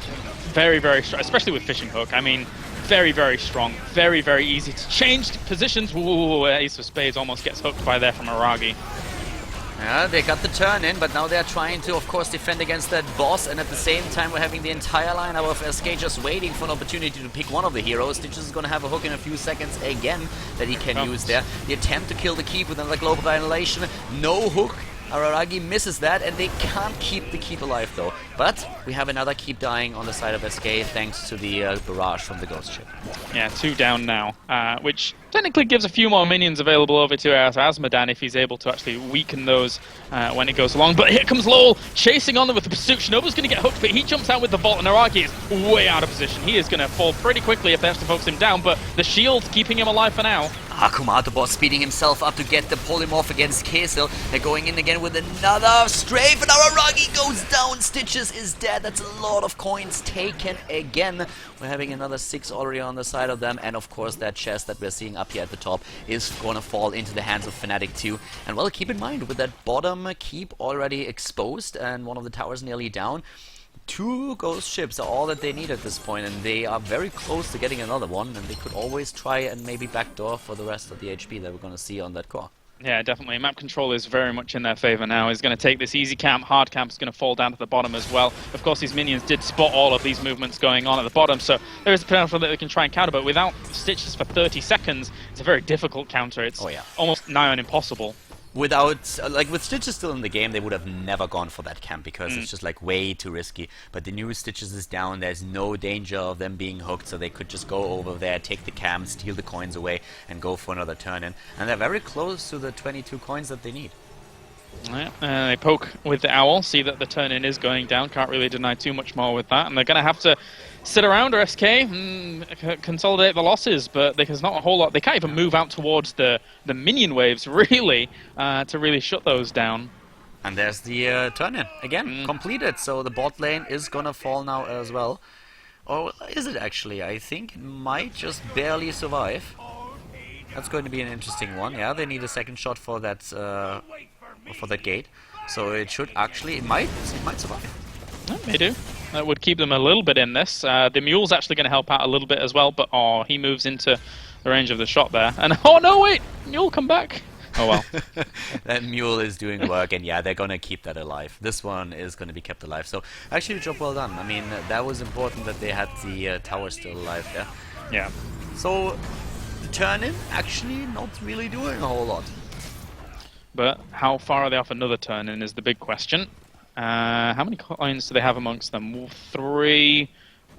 very, very strong, especially with Fishing Hook. I mean, very, very strong. Very, very easy to change positions. Ooh, Ace of Spades almost gets hooked by there from Aragi. Yeah, they got the turn in, but now they're trying to, of course, defend against that boss, and at the same time we're having the entire lineup of SK just waiting for an opportunity to pick one of the heroes. Stitches is going to have a hook in a few seconds again that he can use there. The attempt to kill the keep with another Global Annihilation, no hook. Araragi misses that, and they can't keep the keep alive though. But we have another keep dying on the side of SK thanks to the barrage from the Ghost Ship. Yeah, 2 down now, which technically gives a few more minions available over to Azmodan if he's able to actually weaken those when it goes along. But here comes Lowell chasing on them with the pursuit. Shinobu's going to get hooked, but he jumps out with the Vault, and Aragi is way out of position. He is going to fall pretty quickly if they have to focus him down, but the shield keeping him alive for now. Akuma, the boss, speeding himself up to get the polymorph against Kessel. They're going in again with another strafe, and Araragi goes down. Stitches is dead. That's a lot of coins taken again. We're having another 6 already on the side of them, and of course that chest that we're seeing up here at the top is going to fall into the hands of Fnatic too. And well, keep in mind, with that bottom keep already exposed and one of the towers nearly down, 2 ghost ships are all that they need at this point, and they are very close to getting another one, and they could always try and maybe backdoor for the rest of the HP that we're going to see on that core. Yeah, definitely. Map control is very much in their favor now. He's going to take this easy camp. Hard camp is going to fall down to the bottom as well. Of course, these minions did spot all of these movements going on at the bottom, so there is a potential that they can try and counter, but without Stitches for 30 seconds, it's a very difficult counter. It's almost nigh on impossible. Without, like, with Stitches still in the game, they would have never gone for that camp because it's just, like, way too risky. But the new Stitches is down, there's no danger of them being hooked, so they could just go over there, take the camp, steal the coins away, and go for another turn in. And they're very close to the 22 coins that they need. Yeah, they poke with the owl, see that the turn-in is going down, can't really deny too much more with that, and they're going to have to sit around, or SK, consolidate the losses, but there's not a whole lot. They can't even move out towards the minion waves, really, to really shut those down. And there's the turn-in, again, completed, so the bot lane is going to fall now as well. Or is it actually? I think it might just barely survive. That's going to be an interesting one. Yeah, they need a second shot for that gate, so it should actually, it might survive. Yeah, they do. That would keep them a little bit in this. The mule's actually going to help out a little bit as well, but he moves into the range of the shot there. And oh no, wait, mule come back. Oh well. That mule is doing work, and yeah, they're gonna keep that alive. This one is gonna be kept alive. So actually, job well done. I mean, that was important that they had the tower still alive there. Yeah. So the turn-in actually not really doing a whole lot. But how far are they off another turn-in is the big question. How many coins do they have amongst them? 3.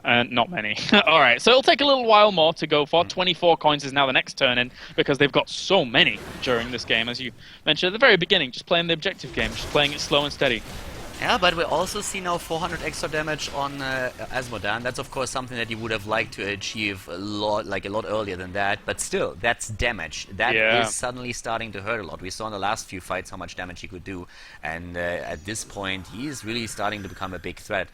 Not many. Alright, so it'll take a little while more to go for. 24 coins is now the next turn-in, because they've got so many during this game, as you mentioned at the very beginning, just playing the objective game, just playing it slow and steady. Yeah, but we also see now 400 extra damage on Azmodan. That's of course something that you would have liked to achieve a lot earlier than that, but still, that's damage. That is suddenly starting to hurt a lot. We saw in the last few fights how much damage he could do, and at this point, he is really starting to become a big threat.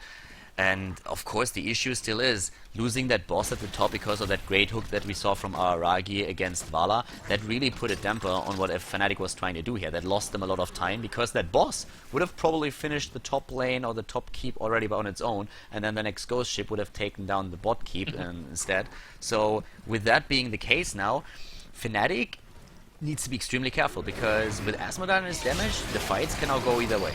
And of course the issue still is losing that boss at the top because of that great hook that we saw from Araragi against Vala. That really put a damper on what Fnatic was trying to do here. That lost them a lot of time, because that boss would have probably finished the top lane or the top keep already on its own, and then the next ghost ship would have taken down the bot keep instead. So with that being the case now, Fnatic needs to be extremely careful, because with Azmodan and his damage, the fights can now go either way.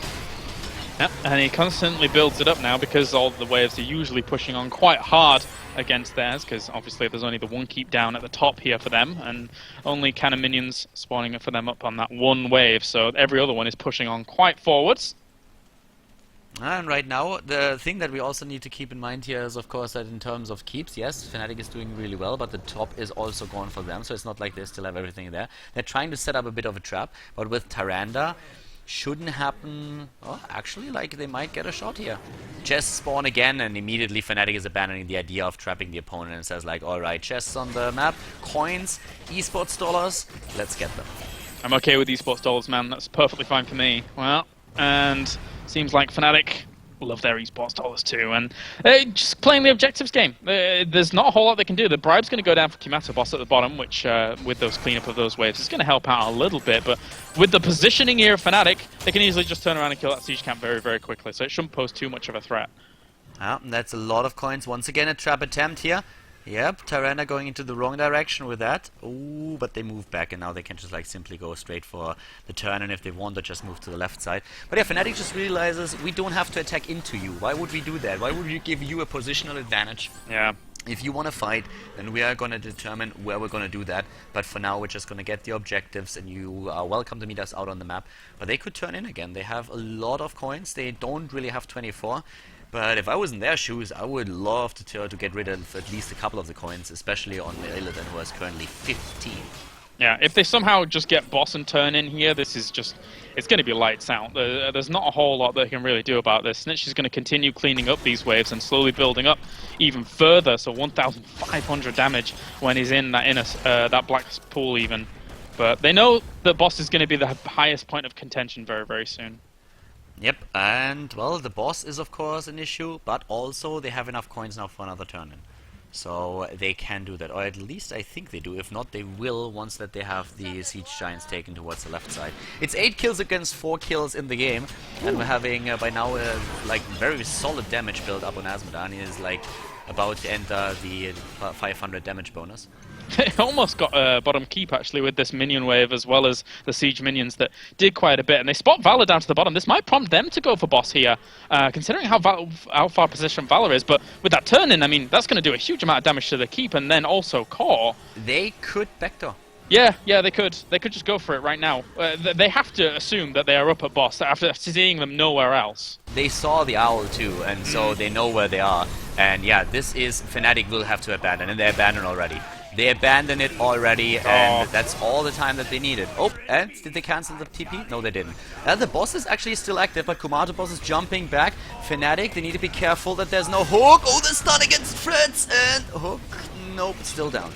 Yep, and he constantly builds it up now, because all the waves are usually pushing on quite hard against theirs, because obviously there's only the one keep down at the top here for them, and only cannon minions spawning for them up on that one wave, so every other one is pushing on quite forwards. And right now, the thing that we also need to keep in mind here is, of course, that in terms of keeps, yes, Fnatic is doing really well, but the top is also gone for them, so it's not like they still have everything there. They're trying to set up a bit of a trap, but with Tyrande, shouldn't happen. Oh, actually, like, they might get a shot here. Chests spawn again, and immediately Fnatic is abandoning the idea of trapping the opponent and says, like, alright, chests on the map, coins, esports dollars, let's get them. I'm okay with esports dollars, man. That's perfectly fine for me. Well, and seems like Fnatic love their esports dollars too, and just playing the objectives game. There's not a whole lot they can do. The bribe's going to go down for Kimato boss at the bottom, which with those cleanup of those waves is going to help out a little bit, but with the positioning here of Fnatic, they can easily just turn around and kill that siege camp very, very quickly, so it shouldn't pose too much of a threat. And that's a lot of coins. Once again, a trap attempt here. Yep, Tyrande going into the wrong direction with that. Ooh, but they move back, and now they can just like simply go straight for the turn, and if they want to just move to the left side. But yeah, Fnatic just realizes we don't have to attack into you. Why would we do that? Why would we give you a positional advantage? Yeah. If you want to fight, then we are going to determine where we're going to do that. But for now, we're just going to get the objectives, and you are welcome to meet us out on the map. But they could turn in again. They have a lot of coins. They don't really have 24. But if I was in their shoes, I would love to get rid of at least a couple of the coins, especially on Illidan, who has currently 15. Yeah, if they somehow just get boss and turn in here, this is just... It's going to be lights out. There's not a whole lot they can really do about this. Snitch is going to continue cleaning up these waves and slowly building up even further, so 1,500 damage when he's in that inner, that black pool even. But they know that boss is going to be the highest point of contention very, very soon. Yep, and, well, the boss is of course an issue, but also they have enough coins now for another turn-in. So they can do that, or at least I think they do. If not, they will once that they have the Siege Giants taken towards the left side. It's 8 kills against 4 kills in the game, and we're having by now like very solid damage build up on Azmodan. He is like about to enter the 500 damage bonus. They almost got bottom keep actually with this minion wave, as well as the siege minions that did quite a bit, and they spot Valor down to the bottom. This might prompt them to go for boss here, considering how far positioned Valor is, but with that turn-in, I mean, that's going to do a huge amount of damage to the keep, and then also core. They could backdoor. Yeah, they could. They could just go for it right now. They have to assume that they are up at boss after seeing them nowhere else. They saw the owl too, and so they know where they are. And yeah, this is Fnatic will have to abandon, and they abandon already. They abandoned it already, and that's all the time that they needed. Oh, and did they cancel the TP? No, they didn't. The boss is actually still active, but Kumato boss is jumping back. Fnatic, they need to be careful that there's no hook. Oh, the stun against Fritz, and hook. Nope, still down.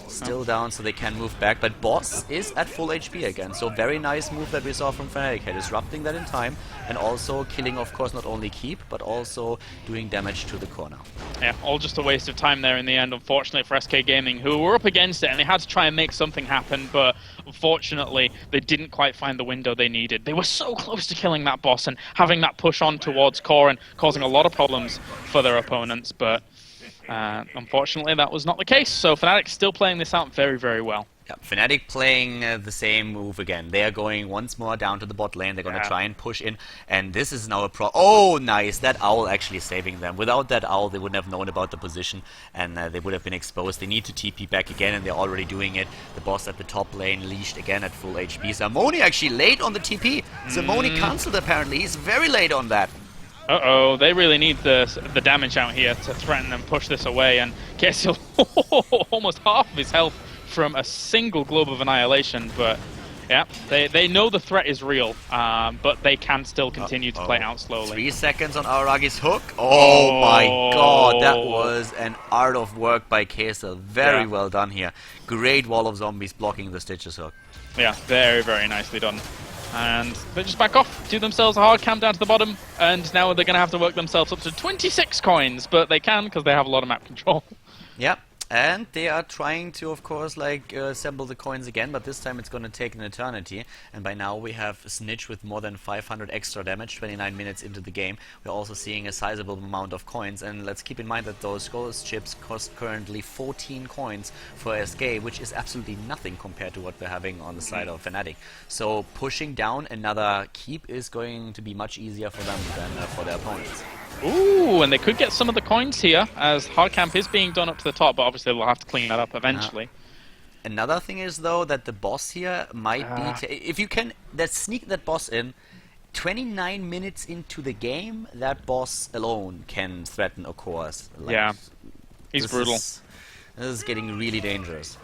Still down, so they can move back, but boss is at full HP again, so very nice move that we saw from Fnatic here, disrupting that in time, and also killing, of course, not only Keep, but also doing damage to the core now. Yeah, all just a waste of time there in the end, unfortunately for SK Gaming, who were up against it, and they had to try and make something happen, but unfortunately, they didn't quite find the window they needed. They were so close to killing that boss and having that push on towards core and causing a lot of problems for their opponents, but unfortunately, that was not the case, so Fnatic still playing this out very, very well. Yeah, Fnatic playing the same move again. They are going once more down to the bot lane. They're going to try and push in, and this is now a Oh, nice! That owl actually saving them. Without that owl, they wouldn't have known about the position, and they would have been exposed. They need to TP back again, and they're already doing it. The boss at the top lane, leashed again at full HP. Zamoni actually late on the TP. Zamoni cancelled apparently. He's very late on that. Uh-oh, they really need the damage out here to threaten and push this away, and Kessel almost half of his health from a single Globe of Annihilation, but yeah, they know the threat is real, but they can still continue to play out slowly. 3 seconds on Aragi's hook. Oh my god, that was an art of work by Kessel. Very well done here. Great wall of zombies blocking the Stitches hook. Yeah, very, very nicely done. And they just back off, do themselves a hard camp down to the bottom, and now they're going to have to work themselves up to 26 coins, but they can because they have a lot of map control. Yep. And they are trying to, of course, like, assemble the coins again, but this time it's going to take an eternity. And by now we have Snitch with more than 500 extra damage, 29 minutes into the game. We're also seeing a sizable amount of coins, and let's keep in mind that those Skulls chips cost currently 14 coins for SK, which is absolutely nothing compared to what we're having on the side of Fnatic. So pushing down another keep is going to be much easier for them than for their opponents. Ooh, and they could get some of the coins here, as hard camp is being done up to the top, but obviously they'll have to clean that up eventually. Another thing is, though, that the boss here might be... if you can sneak that boss in, 29 minutes into the game, that boss alone can threaten a course. Like, yeah, he's brutal. This is getting really dangerous.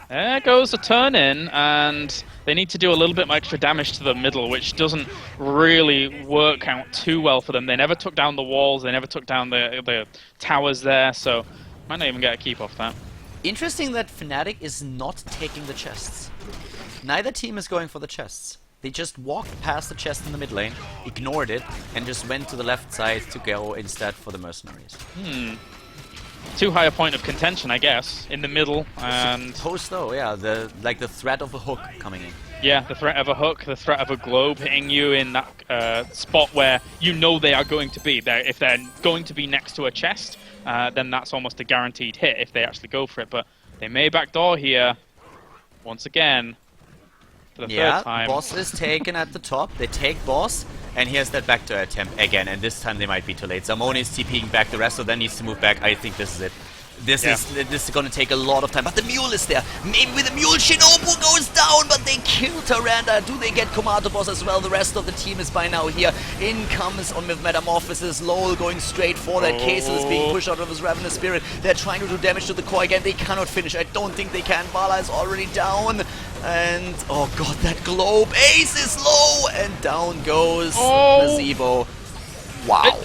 There goes a turn in, and they need to do a little bit more extra damage to the middle, which doesn't really work out too well for them. They never took down the walls, they never took down the towers there, so might not even get a keep off that. Interesting that Fnatic is not taking the chests. Neither team is going for the chests. They just walked past the chest in the mid lane, ignored it, and just went to the left side to go instead for the mercenaries. Too high a point of contention, I guess, in the middle, and... Suppose though, yeah, the threat of a hook coming in. Yeah, the threat of a hook, the threat of a globe hitting you in that spot where you know they are going to be. If they're going to be next to a chest, then that's almost a guaranteed hit if they actually go for it, but they may backdoor here, once again, for the third time. Boss is taken at the top, they take boss, and here's that backdoor attempt again, and this time they might be too late. Zamoni is TPing back, the rest of them needs to move back. I think this is it. This is going to take a lot of time, but the mule is there. Maybe with the mule, Shinobu goes down, but they kill Tyrande. Do they get Komato boss as well? The rest of the team is by now here. In comes on with Metamorphosis. Lowell going straight for that. Kessel is being pushed out of his Ravenous Spirit. They're trying to do damage to the core again. They cannot finish. I don't think they can. Bala is already down. And, oh god, that globe. Ace is low, and down goes Nazeebo. Wow.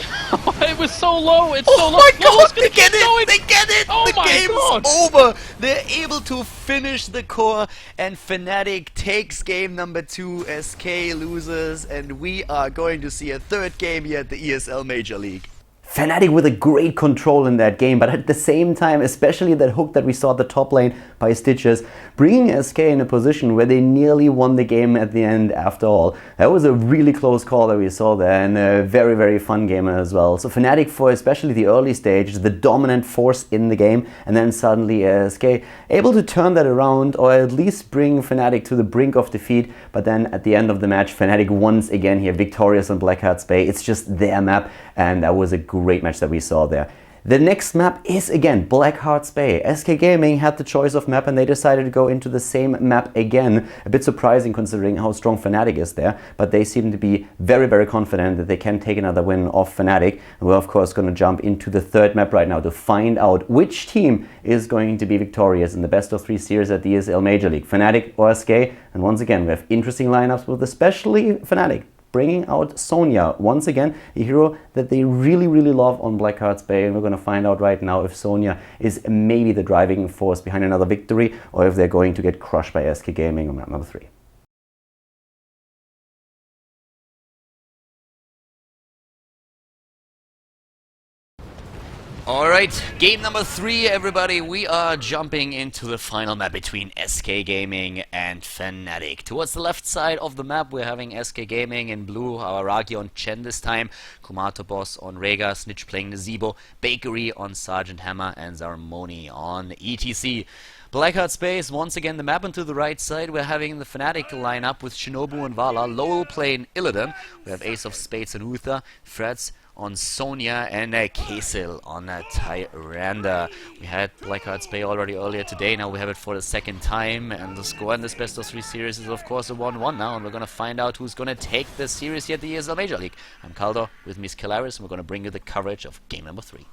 It was so low, it's so low. Oh my god, they get it! They get it! Oh the my game's god. over! They're able to finish the core, and Fnatic takes game number 2, SK loses, and we are going to see a third game here at the ESL Major League. Fnatic with a great control in that game, but at the same time, especially that hook that we saw at the top lane by Stitches, bringing SK in a position where they nearly won the game at the end after all. That was a really close call that we saw there, and a very, very fun game as well. So Fnatic, for especially the early stage, the dominant force in the game, and then suddenly SK able to turn that around, or at least bring Fnatic to the brink of defeat. But then at the end of the match, Fnatic once again here victorious on Blackheart Bay. It's just their map, and that was a great match that we saw there. The next map is again Blackheart Bay. SK Gaming had the choice of map and they decided to go into the same map again. A bit surprising considering how strong Fnatic is there, but they seem to be very, very confident that they can take another win off Fnatic. And we're of course going to jump into the third map right now to find out which team is going to be victorious in the best of 3 series at the ESL Major League, Fnatic or SK. And once again, we have interesting lineups with especially Fnatic bringing out Sonya, once again, a hero that they really, really love on Blackheart Bay, and we're going to find out right now if Sonya is maybe the driving force behind another victory, or if they're going to get crushed by SK Gaming on map number 3. Alright, game number 3, everybody. We are jumping into the final map between SK Gaming and Fnatic. Towards the left side of the map, we're having SK Gaming in blue, Araragi on Chen this time, Kumato Boss on Rega, Snitch playing Nazeebo, Bakery on Sergeant Hammer, and Zarmoni on ETC. Blackheart Space, once again the map, and to the right side we're having the Fnatic lineup with Shinobu and Vala, Lowell playing Illidan, we have Ace of Spades and Uther, Freds on Sonya, and Kasil on Tyrande. We had Blackheart Bay already earlier today, now we have it for the second time, and the score in this best of 3 series is of course a 1-1 now, and we're going to find out who's going to take this series here at the ESL Major League. I'm Khaldor, with me is Kilaris, and we're going to bring you the coverage of game number 3.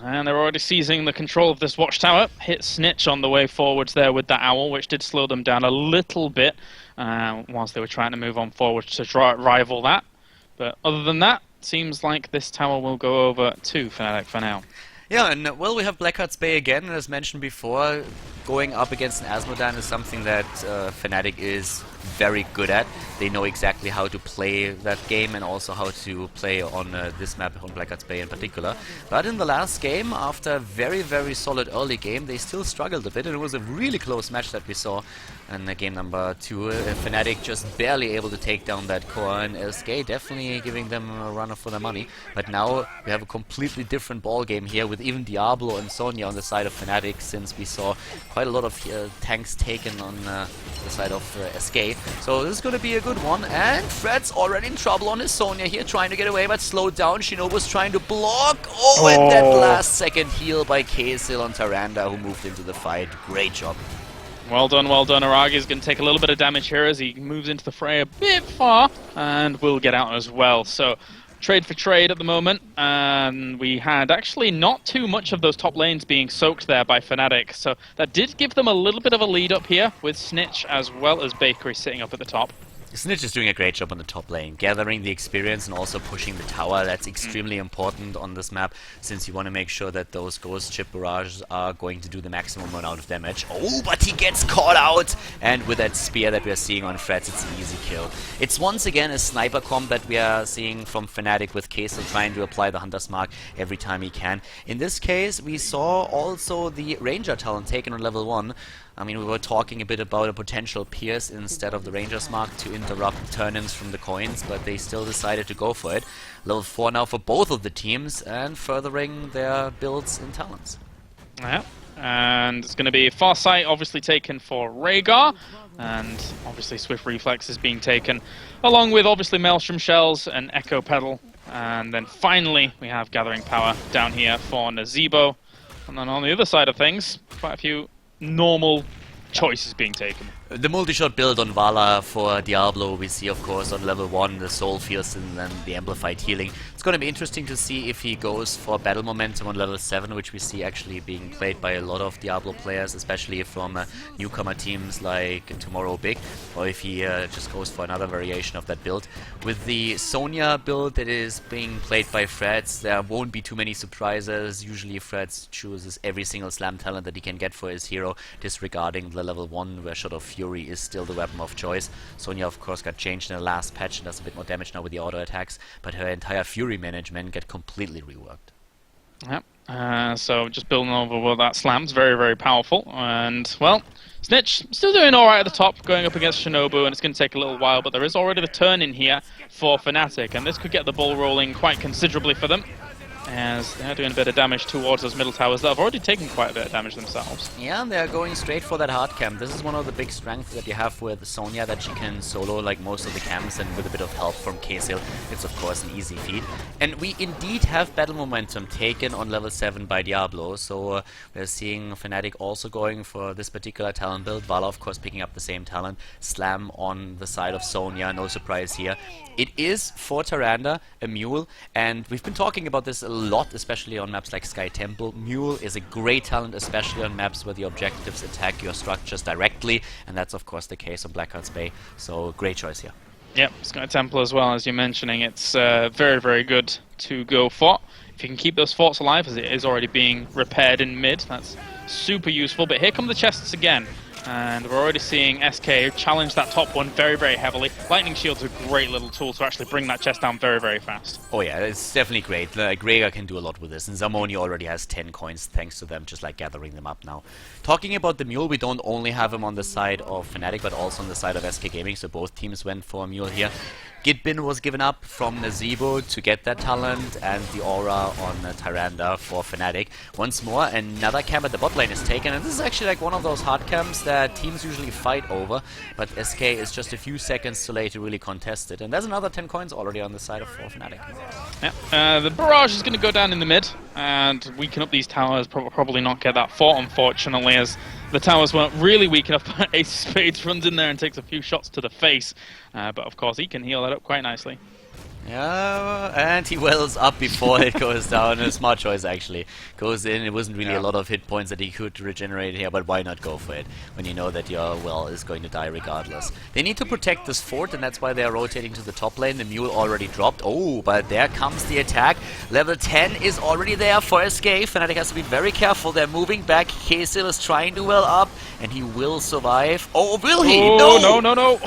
And they're already seizing the control of this watchtower. Hit Snitch on the way forwards there with that owl, which did slow them down a little bit whilst they were trying to move on forward to rival that. But other than that, seems like this tower will go over to Fnatic for now. Yeah, and well, we have Blackheart Bay again, and as mentioned before, going up against an Azmodan is something that Fnatic is very good at. They know exactly how to play that game and also how to play on this map, on Blackheart Bay in particular. But in the last game, after a very, very solid early game, they still struggled a bit, and it was a really close match that we saw in game number 2. Fnatic just barely able to take down that core, and SK definitely giving them a run for their money. But now we have a completely different ball game here, with even Diablo and Sonya on the side of Fnatic, since we saw quite a lot of tanks taken on the side of SK. So this is going to be a good one, and Fred's already in trouble on his Sonya here, trying to get away, but slowed down. Shinobu's trying to block. And that last second heal by Kasil on Tyrande, who moved into the fight. Great job. Well done, well done. Aragi is going to take a little bit of damage here as he moves into the fray a bit far, and will get out as well. So trade for trade at the moment, and we had actually not too much of those top lanes being soaked there by Fnatic, so that did give them a little bit of a lead up here, with Snitch as well as Bakery sitting up at the top. Snitch is doing a great job on the top lane, gathering the experience and also pushing the tower. That's extremely important on this map, since you want to make sure that those Ghost Chip Barrages are going to do the maximum amount of damage. Oh, but he gets caught out! And with that spear that we are seeing on Freds, it's an easy kill. It's once again a sniper comp that we are seeing from Fnatic, with Kasil trying to apply the Hunter's Mark every time he can. In this case, we saw also the Ranger talent taken on level 1. I mean, we were talking a bit about a potential Pierce instead of the Ranger's Mark to interrupt turn-ins from the coins, but they still decided to go for it. Level 4 now for both of the teams, and furthering their builds and talents. Yeah, and it's going to be Farsight obviously taken for Rhaegar, and obviously Swift Reflex is being taken, along with obviously Maelstrom Shells and Echo Pedal. And then finally we have Gathering Power down here for Nazeebo. And then on the other side of things, quite a few normal choices being taken. The multi-shot build on Vala for Diablo we see, of course, on level 1, the Soul Fields and then the Amplified Healing. It's going to be interesting to see if he goes for Battle Momentum on level 7, which we see actually being played by a lot of Diablo players, especially from newcomer teams like Tomorrow Big, or if he just goes for another variation of that build. With the Sonya build that is being played by Freds, there won't be too many surprises. Usually Freds chooses every single slam talent that he can get for his hero, disregarding the level 1 where Shot of Fury is still the weapon of choice. Sonya, of course, got changed in the last patch and does a bit more damage now with the auto attacks, but her entire Fury management get completely reworked. Yep. So just building over with that slam's very, very powerful. And, well, Snitch still doing alright at the top, going up against Shinobu, and it's going to take a little while, but there is already the turn in here for Fnatic, and this could get the ball rolling quite considerably for them. as they're doing a bit of damage towards those middle towers that have already taken quite a bit of damage themselves. Yeah, and they're going straight for that hard camp. This is one of the big strengths that you have with Sonya, that she can solo like most of the camps, and with a bit of help from Kseil, it's of course an easy feat. And we indeed have battle momentum taken on level 7 by Diablo, so we're seeing Fnatic also going for this particular talent build. Vala of course picking up the same talent. Slam on the side of Sonya, no surprise here. It is for Tyrande a mule, and we've been talking about this a lot, especially on maps like Sky Temple. Mule is a great talent, especially on maps where the objectives attack your structures directly, and that's of course the case on Blackheart Bay, so great choice here. Yep, Sky Temple as well, as you're mentioning. It's very, very good to go for. If you can keep those forts alive, as it is already being repaired in mid, that's super useful. But here come the chests again. And we're already seeing SK challenge that top one very, very heavily. Lightning Shield's a great little tool to actually bring that chest down very, very fast. Oh yeah, it's definitely great. Gregor can do a lot with this, and Zamoni already has 10 coins thanks to them just like gathering them up now. Talking about the mule, we don't only have him on the side of Fnatic, but also on the side of SK Gaming, so both teams went for a mule here. Gitbin was given up from Nazeebo to get that talent, and the aura on Tyrande for Fnatic. Once more, another camp at the bot lane is taken, and this is actually like one of those hard camps that teams usually fight over, but SK is just a few seconds too late to really contest it. And there's another 10 coins already on the side of Fnatic. Yeah, the barrage is going to go down in the mid, and weaken up these towers, probably not get that fort, unfortunately, as the towers weren't really weak enough. Ace of Spades runs in there and takes a few shots to the face, but of course he can heal that up quite nicely. Yeah, and he wells up before it goes down. A smart choice, actually. Goes in. It wasn't really a lot of hit points that he could regenerate here, but why not go for it when you know that your well is going to die regardless. They need to protect this fort, and that's why they're rotating to the top lane. The mule already dropped. Oh, but there comes the attack. Level 10 is already there for SK. Fnatic has to be very careful. They're moving back. Kseil is trying to well up, and he will survive. Oh, will he? Oh, no.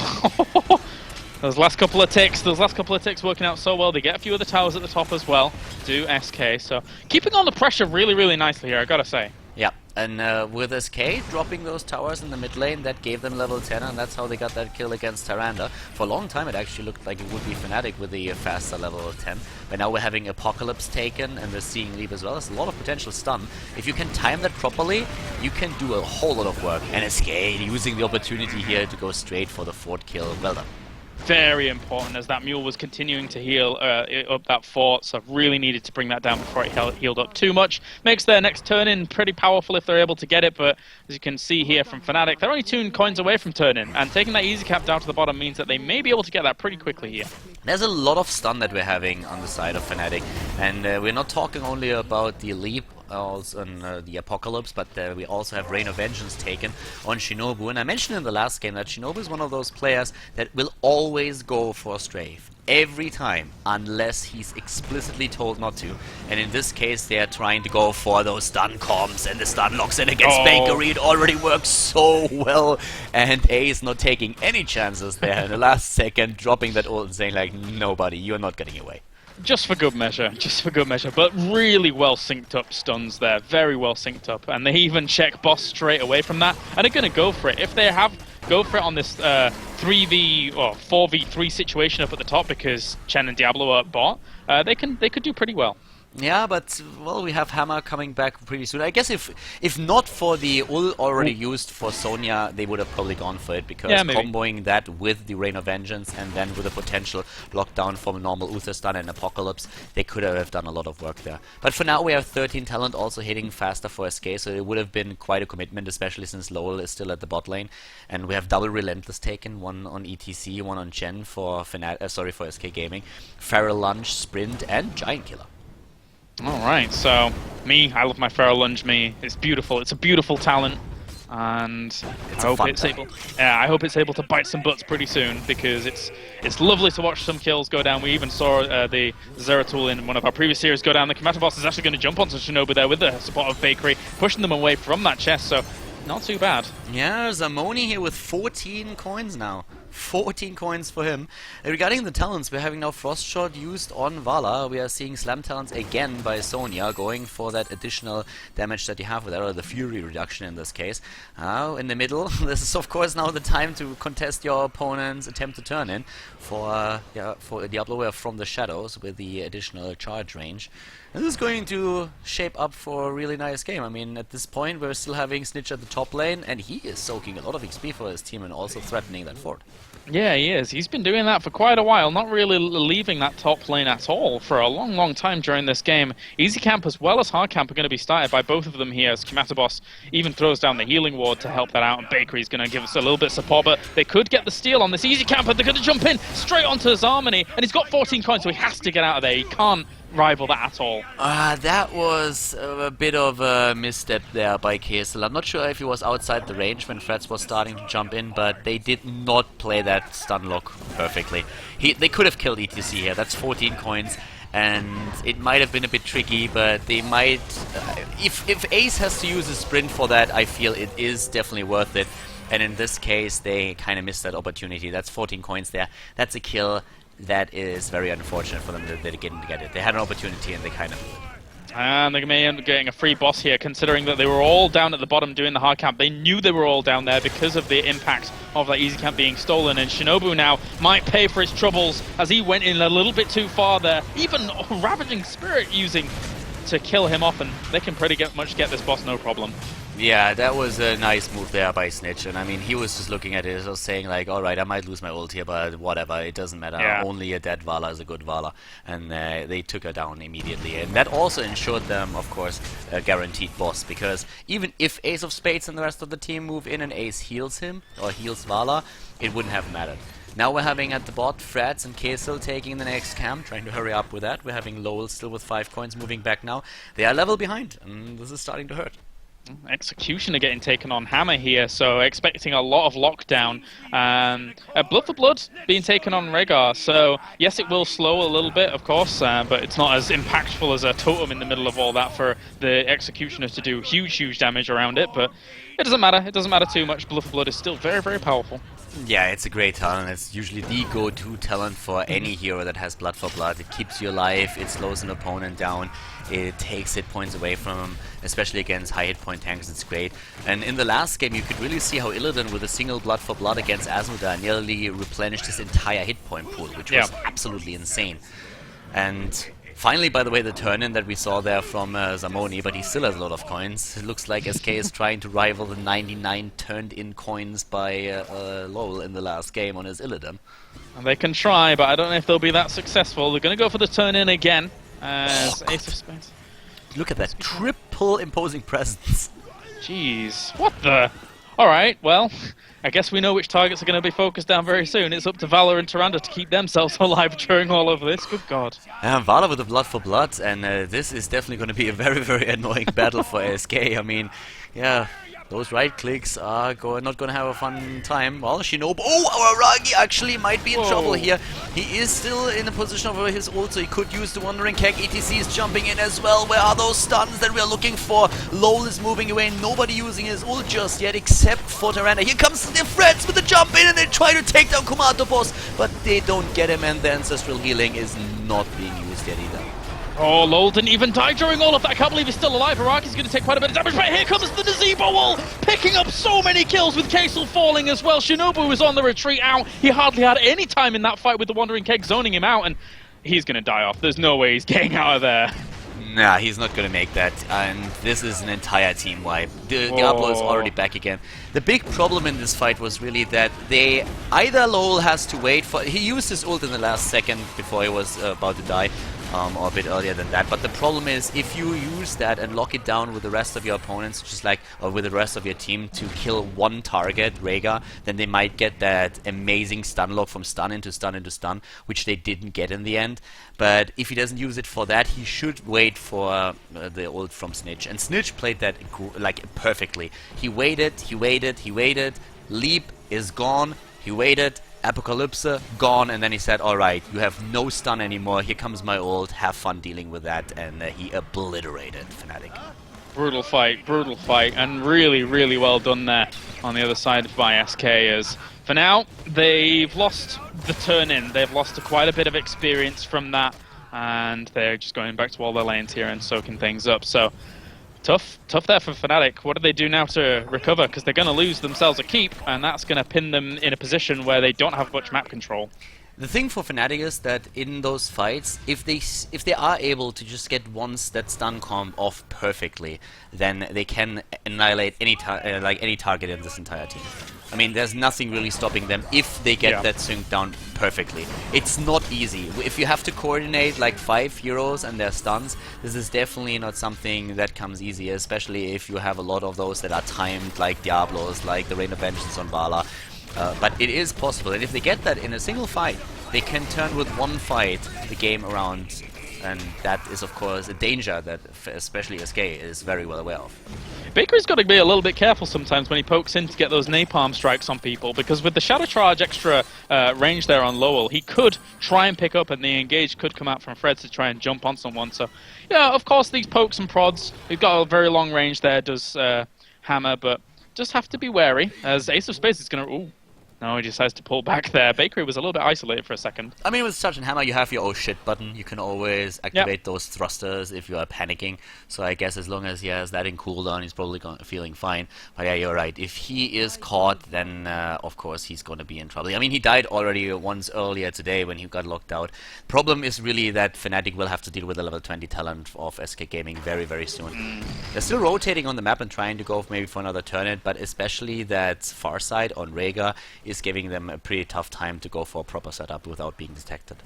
Those last couple of ticks working out so well. They get a few of the towers at the top as well, do SK. So keeping on the pressure really, really nicely here, I gotta say. Yeah, and with SK dropping those towers in the mid lane, that gave them level 10, and that's how they got that kill against Tyrande. For a long time it actually looked like it would be Fnatic with the faster level 10, but now we're having Apocalypse taken, and we're seeing Leap as well. There's a lot of potential stun. If you can time that properly, you can do a whole lot of work, and SK using the opportunity here to go straight for the fort kill. Well done. Very important, as that mule was continuing to heal up that fort, so really needed to bring that down before it healed up too much. Makes their next turn-in pretty powerful if they're able to get it, but as you can see here from Fnatic, they're only 2 coins away from turn-in, and taking that easy cap down to the bottom means that they may be able to get that pretty quickly here. There's a lot of stun that we're having on the side of Fnatic, and we're not talking only about the Leap also on the Apocalypse, but we also have Rain of Vengeance taken on Shinobu. And I mentioned in the last game that Shinobu is one of those players that will always go for Strafe. Every time, unless he's explicitly told not to. And in this case, they are trying to go for those stun comps and the stun locks in against Bakery. It already works so well. And A is not taking any chances there in the last second, dropping that ult and saying like, nobody, you're not getting away. Just for good measure, but really well synced up stuns there, very well synced up, and they even check boss straight away from that, and they're going to go for it. If they go for it on this 3v or 4v3 situation up at the top, because Chen and Diablo are bot, they could do pretty well. Yeah, but, well, we have Hammer coming back pretty soon. I guess if not for the ult already used for Sonya, they would have probably gone for it, because comboing that with the Rain of Vengeance and then with a potential lockdown from a normal Uther Stun and Apocalypse, they could have done a lot of work there. But for now, we have 13 talent also hitting faster for SK, so it would have been quite a commitment, especially since Lowell is still at the bot lane. And we have double Relentless taken, one on ETC, one on Chen for for SK Gaming, Feral Lunge, Sprint, and Giant Killer. Alright, so I love my Feral Lunge. It's beautiful. It's a beautiful talent, and I hope it's able to bite some butts pretty soon, because it's lovely to watch some kills go down. We even saw the Zeratul in one of our previous series go down. The Commander boss is actually going to jump onto Shinobu there with the support of Bakery, pushing them away from that chest, so not too bad. Yeah, Zamoni here with 14 coins now. 14 coins for him. Regarding the talents, we're having now Frost Shot used on Vala. We are seeing Slam talents again by Sonya, going for that additional damage that you have with that, or the Fury reduction in this case. Now, in the middle, this is of course now the time to contest your opponent's attempt to turn in for Diablo from the shadows with the additional charge range. And this is going to shape up for a really nice game. I mean, at this point, we're still having Snitch at the top lane, and he is soaking a lot of XP for his team and also threatening that fort. Yeah, he is. He's been doing that for quite a while, not really leaving that top lane at all for a long, long time during this game. Easy Camp as well as Hard Camp are going to be started by both of them here, as Kimataboss even throws down the healing ward to help that out, and Bakery's going to give us a little bit of support, but they could get the steal on this Easy Camp, and they're going to jump in straight onto his Harmony, and he's got 14 coins, so he has to get out of there. He can't rival that at all. That was a bit of a misstep there by KSL. I'm not sure if he was outside the range when Freds was starting to jump in, but they did not play that stun lock perfectly. They could have killed ETC here. That's 14 coins, and it might have been a bit tricky, but they might... if Ace has to use a sprint for that, I feel it is definitely worth it. And in this case, they kind of missed that opportunity. That's 14 coins there. That's a kill. That is very unfortunate for them that they didn't get it. They had an opportunity and they kind of... And they may end up getting a free boss here, considering that they were all down at the bottom doing the hard camp. They knew they were all down there because of the impact of that easy camp being stolen. And Shinobu now might pay for his troubles as he went in a little bit too far there. Even Ravaging Spirit using to kill him off, and they can pretty much get this boss no problem. Yeah, that was a nice move there by Snitch, and I mean, he was just looking at it, so saying like, alright, I might lose my ult here, but whatever, it doesn't matter, yeah. Only a dead Vala is a good Vala, and they took her down immediately, and that also ensured them, of course, a guaranteed boss, because even if Ace of Spades and the rest of the team move in and Ace heals him, or heals Vala, it wouldn't have mattered. Now we're having at the bot Freds and KSL taking the next camp, trying to hurry up with that. We're having Lowell still with 5 coins moving back now. They are level behind, and this is starting to hurt. Executioner getting taken on Hammer here, so expecting a lot of lockdown. Blood for Blood being taken on Rhaegar, so yes, it will slow a little bit, of course, but it's not as impactful as a totem in the middle of all that for the Executioner to do huge damage around it, but it doesn't matter too much. Blood for Blood is still very powerful. Yeah, it's a great talent. It's usually the go-to talent for any hero that has Blood for Blood. It keeps you alive, it slows an opponent down, it takes hit points away from him, especially against high hit point tanks. It's great. And in the last game, you could really see how Illidan with a single Blood for Blood against Azmodan nearly replenished his entire hit point pool, which was absolutely insane. And finally, by the way, the turn-in that we saw there from Zamoni, but he still has a lot of coins. It looks like SK is trying to rival the 99 turned-in coins by Lowell in the last game on his Illidan. And they can try, but I don't know if they'll be that successful. They're going to go for the turn-in again as Ace of Spades. Look at that triple imposing presence. Jeez, what the... Alright, well, I guess we know which targets are going to be focused down very soon. It's up to Valor and Tyrande to keep themselves alive during all of this. Good God. Valor with the Blood for Blood, and this is definitely going to be a very annoying battle for SK. I mean, yeah, those right clicks are not going to have a fun time. Well, Shinobu... Oh, Aragi actually might be in trouble here. He is still in a position of his ult, so he could use the Wandering Keg. ETC is jumping in as well. Where are those stuns that we are looking for? Lowell is moving away. Nobody using his ult just yet, except for Tyrande. Here comes the Freds with the jump in, and they try to take down Kumato-boss, but they don't get him, and the Ancestral Healing is not being used yet either. Oh, Lowell didn't even die during all of that. I can't believe he's still alive. Araki's going to take quite a bit of damage, but here comes the Nazebo wall, picking up so many kills with Kaisel falling as well. Shinobu is on the retreat out. He hardly had any time in that fight with the Wandering Keg zoning him out, and he's going to die off. There's no way he's getting out of there. Nah, he's not going to make that, and this is an entire team wipe. Diablo is already back again. The big problem in this fight was really that either Lowell has to wait for... He used his ult in the last second before he was about to die, or a bit earlier than that, but the problem is if you use that and lock it down with the rest of your opponents, just like, or with the rest of your team to kill one target, Rhaegar, then they might get that amazing stun lock from stun into stun into stun, which they didn't get in the end. But if he doesn't use it for that, he should wait for the ult from Snitch, and Snitch played that like perfectly. He waited, Leap is gone, he waited, Apocalypse, gone, and then he said, alright, you have no stun anymore, here comes my ult, have fun dealing with that, and he obliterated Fnatic. Brutal fight, and really well done there on the other side by SK as For now, they've lost the turn-in. They've lost quite a bit of experience from that, and they're just going back to all their lanes here and soaking things up. So, tough there for Fnatic. What do they do now to recover? Because they're going to lose themselves a keep, and that's going to pin them in a position where they don't have much map control. The thing for Fnatic is that in those fights, if they are able to just get once that stun comp off perfectly, then they can annihilate any target in this entire team. I mean, there's nothing really stopping them if they get that sync down perfectly. It's not easy. If you have to coordinate like 5 heroes and their stuns, this is definitely not something that comes easy, especially if you have a lot of those that are timed, like Diablos, like the Rain of Vengeance on Vala. But it is possible, and if they get that in a single fight, they can turn with one fight the game around, and that is of course a danger that especially SK is very well aware of. Bakery's got to be a little bit careful sometimes when he pokes in to get those napalm strikes on people, because with the Shadow Charge extra range there on Lowell, he could try and pick up, and the engage could come out from Fred to try and jump on someone. So, yeah, of course these pokes and prods, we've got a very long range there, does Hammer, but just have to be wary, as Ace of Spades is going to... Ooh. No, he decides to pull back there. Bakery was a little bit isolated for a second. I mean, with Sergeant Hammer, you have your oh shit button. You can always activate those thrusters if you are panicking. So I guess as long as he has that in cooldown, he's probably feeling fine. But yeah, you're right. If he is caught, then of course he's going to be in trouble. I mean, he died already once earlier today when he got locked out. Problem is really that Fnatic will have to deal with the level 20 talent of SK Gaming very, very soon. They're still rotating on the map and trying to go maybe for another turn-in, but especially that far side on Rhaegar is giving them a pretty tough time to go for a proper setup without being detected.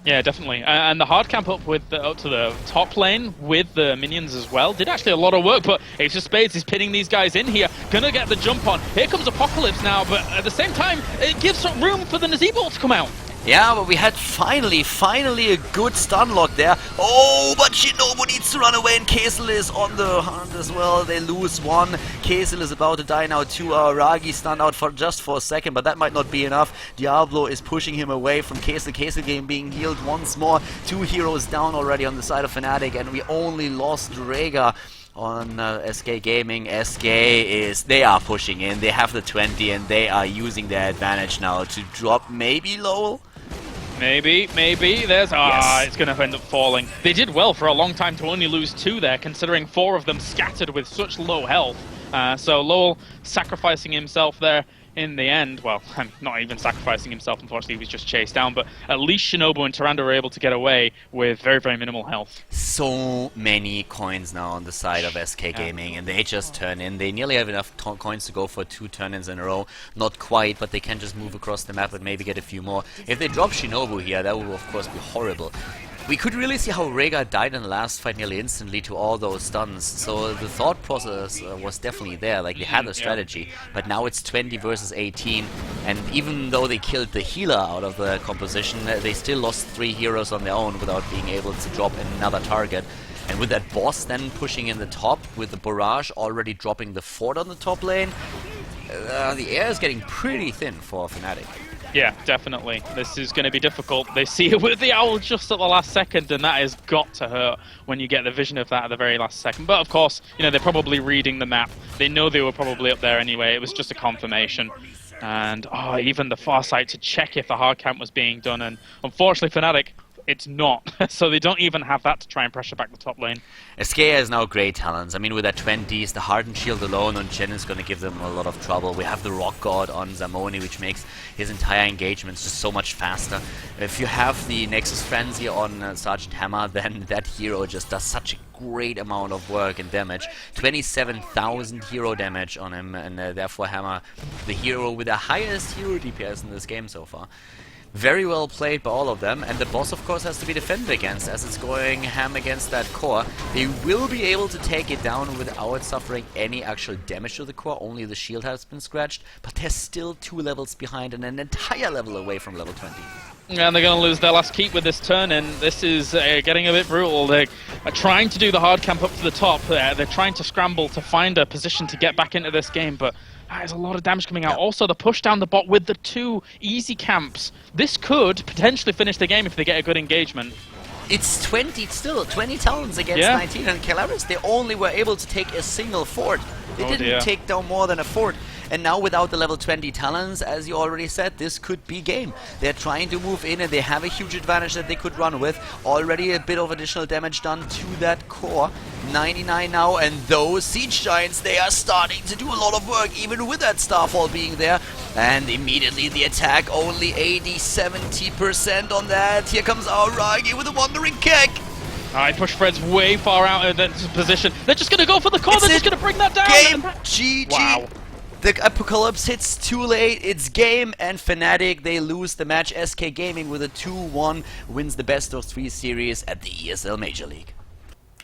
Yeah, definitely. And the hard camp up with up to the top lane with the minions as well did actually a lot of work, but Ace of Spades is pinning these guys in here. Gonna get the jump on. Here comes Apocalypse now, but at the same time, it gives some room for the Nazebo to come out. Yeah, but we had finally a good stun lock there. Oh, but Shinobu needs to run away, and Kazel is on the hunt as well. They lose one. Kazel is about to die now too. Ragi stunned out for just for a second, but that might not be enough. Diablo is pushing him away from Kazel. Kazel game being healed once more. 2 heroes down already on the side of Fnatic, and we only lost Rhaegar on SK Gaming. They are pushing in. They have the 20, and they are using their advantage now to drop maybe Lowell. Maybe. There's... It's going to end up falling. They did well for a long time to only lose 2 there, considering 4 of them scattered with such low health. So Lowell sacrificing himself there in the end. Well, not even sacrificing himself, unfortunately, he was just chased down, but at least Shinobu and Tyrande were able to get away with very, very minimal health. So many coins now on the side of SK Gaming, and they just turn in. They nearly have enough coins to go for 2 turn-ins in a row. Not quite, but they can just move across the map and maybe get a few more. If they drop Shinobu here, that will of course be horrible. We could really see how Rhaegar died in the last fight nearly instantly to all those stuns, so the thought process was definitely there, like they had a strategy, but now it's 20 versus 18, and even though they killed the healer out of the composition, they still lost 3 heroes on their own without being able to drop another target. And with that boss then pushing in the top, with the barrage already dropping the fort on the top lane, the air is getting pretty thin for Fnatic. Yeah, definitely. This is going to be difficult. They see it with the owl just at the last second, and that has got to hurt when you get the vision of that at the very last second. But of course, you know, they're probably reading the map. They know they were probably up there anyway. It was just a confirmation. And even the far side to check if the hard camp was being done. And unfortunately, Fnatic, it's not. So they don't even have that to try and pressure back the top lane. SK has now great talents. I mean, with their 20s, the Hardened Shield alone on Jhin is going to give them a lot of trouble. We have the Rock God on Zamoni, which makes his entire engagements just so much faster. If you have the Nexus Frenzy on Sergeant Hammer, then that hero just does such a great amount of work and damage. 27,000 hero damage on him, and therefore Hammer, the hero with the highest hero DPS in this game so far. Very well played by all of them, and the boss of course has to be defended against, as it's going ham against that core. They will be able to take it down without suffering any actual damage to the core, only the shield has been scratched, but they're still 2 levels behind and an entire level away from level 20. And they're going to lose their last keep with this turn, and this is getting a bit brutal. They are trying to do the hard camp up to the top. They're trying to scramble to find a position to get back into this game, but there's a lot of damage coming out. Yep. Also, the push down the bot with the 2 easy camps. This could potentially finish the game if they get a good engagement. It's 20 talents against 19, and Calaris, they only were able to take a single fort. They didn't take down more than a fort. And now without the level 20 talents, as you already said, this could be game. They're trying to move in and they have a huge advantage that they could run with. Already a bit of additional damage done to that core. 99 now, and those Siege Giants, they are starting to do a lot of work, even with that Starfall being there. And immediately the attack, only 80-70% on that. Here comes our Ragi with a Wandering Kick. Alright, push Fred's way far out of that position. They're just going to go for the core, they're just going to bring that down. Game, GG. Wow. The Apocalypse hits too late, it's game, and Fnatic, they lose the match. SK Gaming with a 2-1 wins the best of 3 series at the ESL Major League.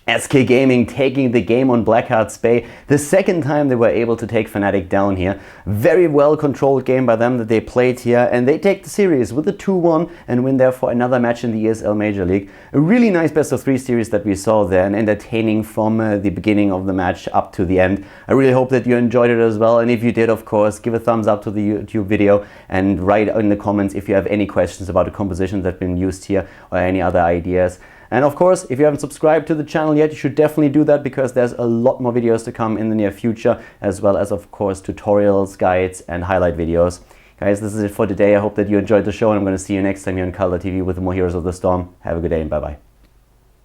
SK Gaming taking the game on Blackheart Bay, the second time they were able to take Fnatic down here. Very well controlled game by them that they played here, and they take the series with a 2-1 and win therefore another match in the ESL Major League. A really nice best of 3 series that we saw there, and entertaining from the beginning of the match up to the end. I really hope that you enjoyed it as well, and if you did, of course, give a thumbs up to the YouTube video and write in the comments if you have any questions about the compositions that have been used here or any other ideas. And of course, if you haven't subscribed to the channel yet, you should definitely do that, because there's a lot more videos to come in the near future, as well as, of course, tutorials, guides, and highlight videos. Guys, this is it for today. I hope that you enjoyed the show, and I'm going to see you next time here on Khaldor TV with more Heroes of the Storm. Have a good day, and bye-bye.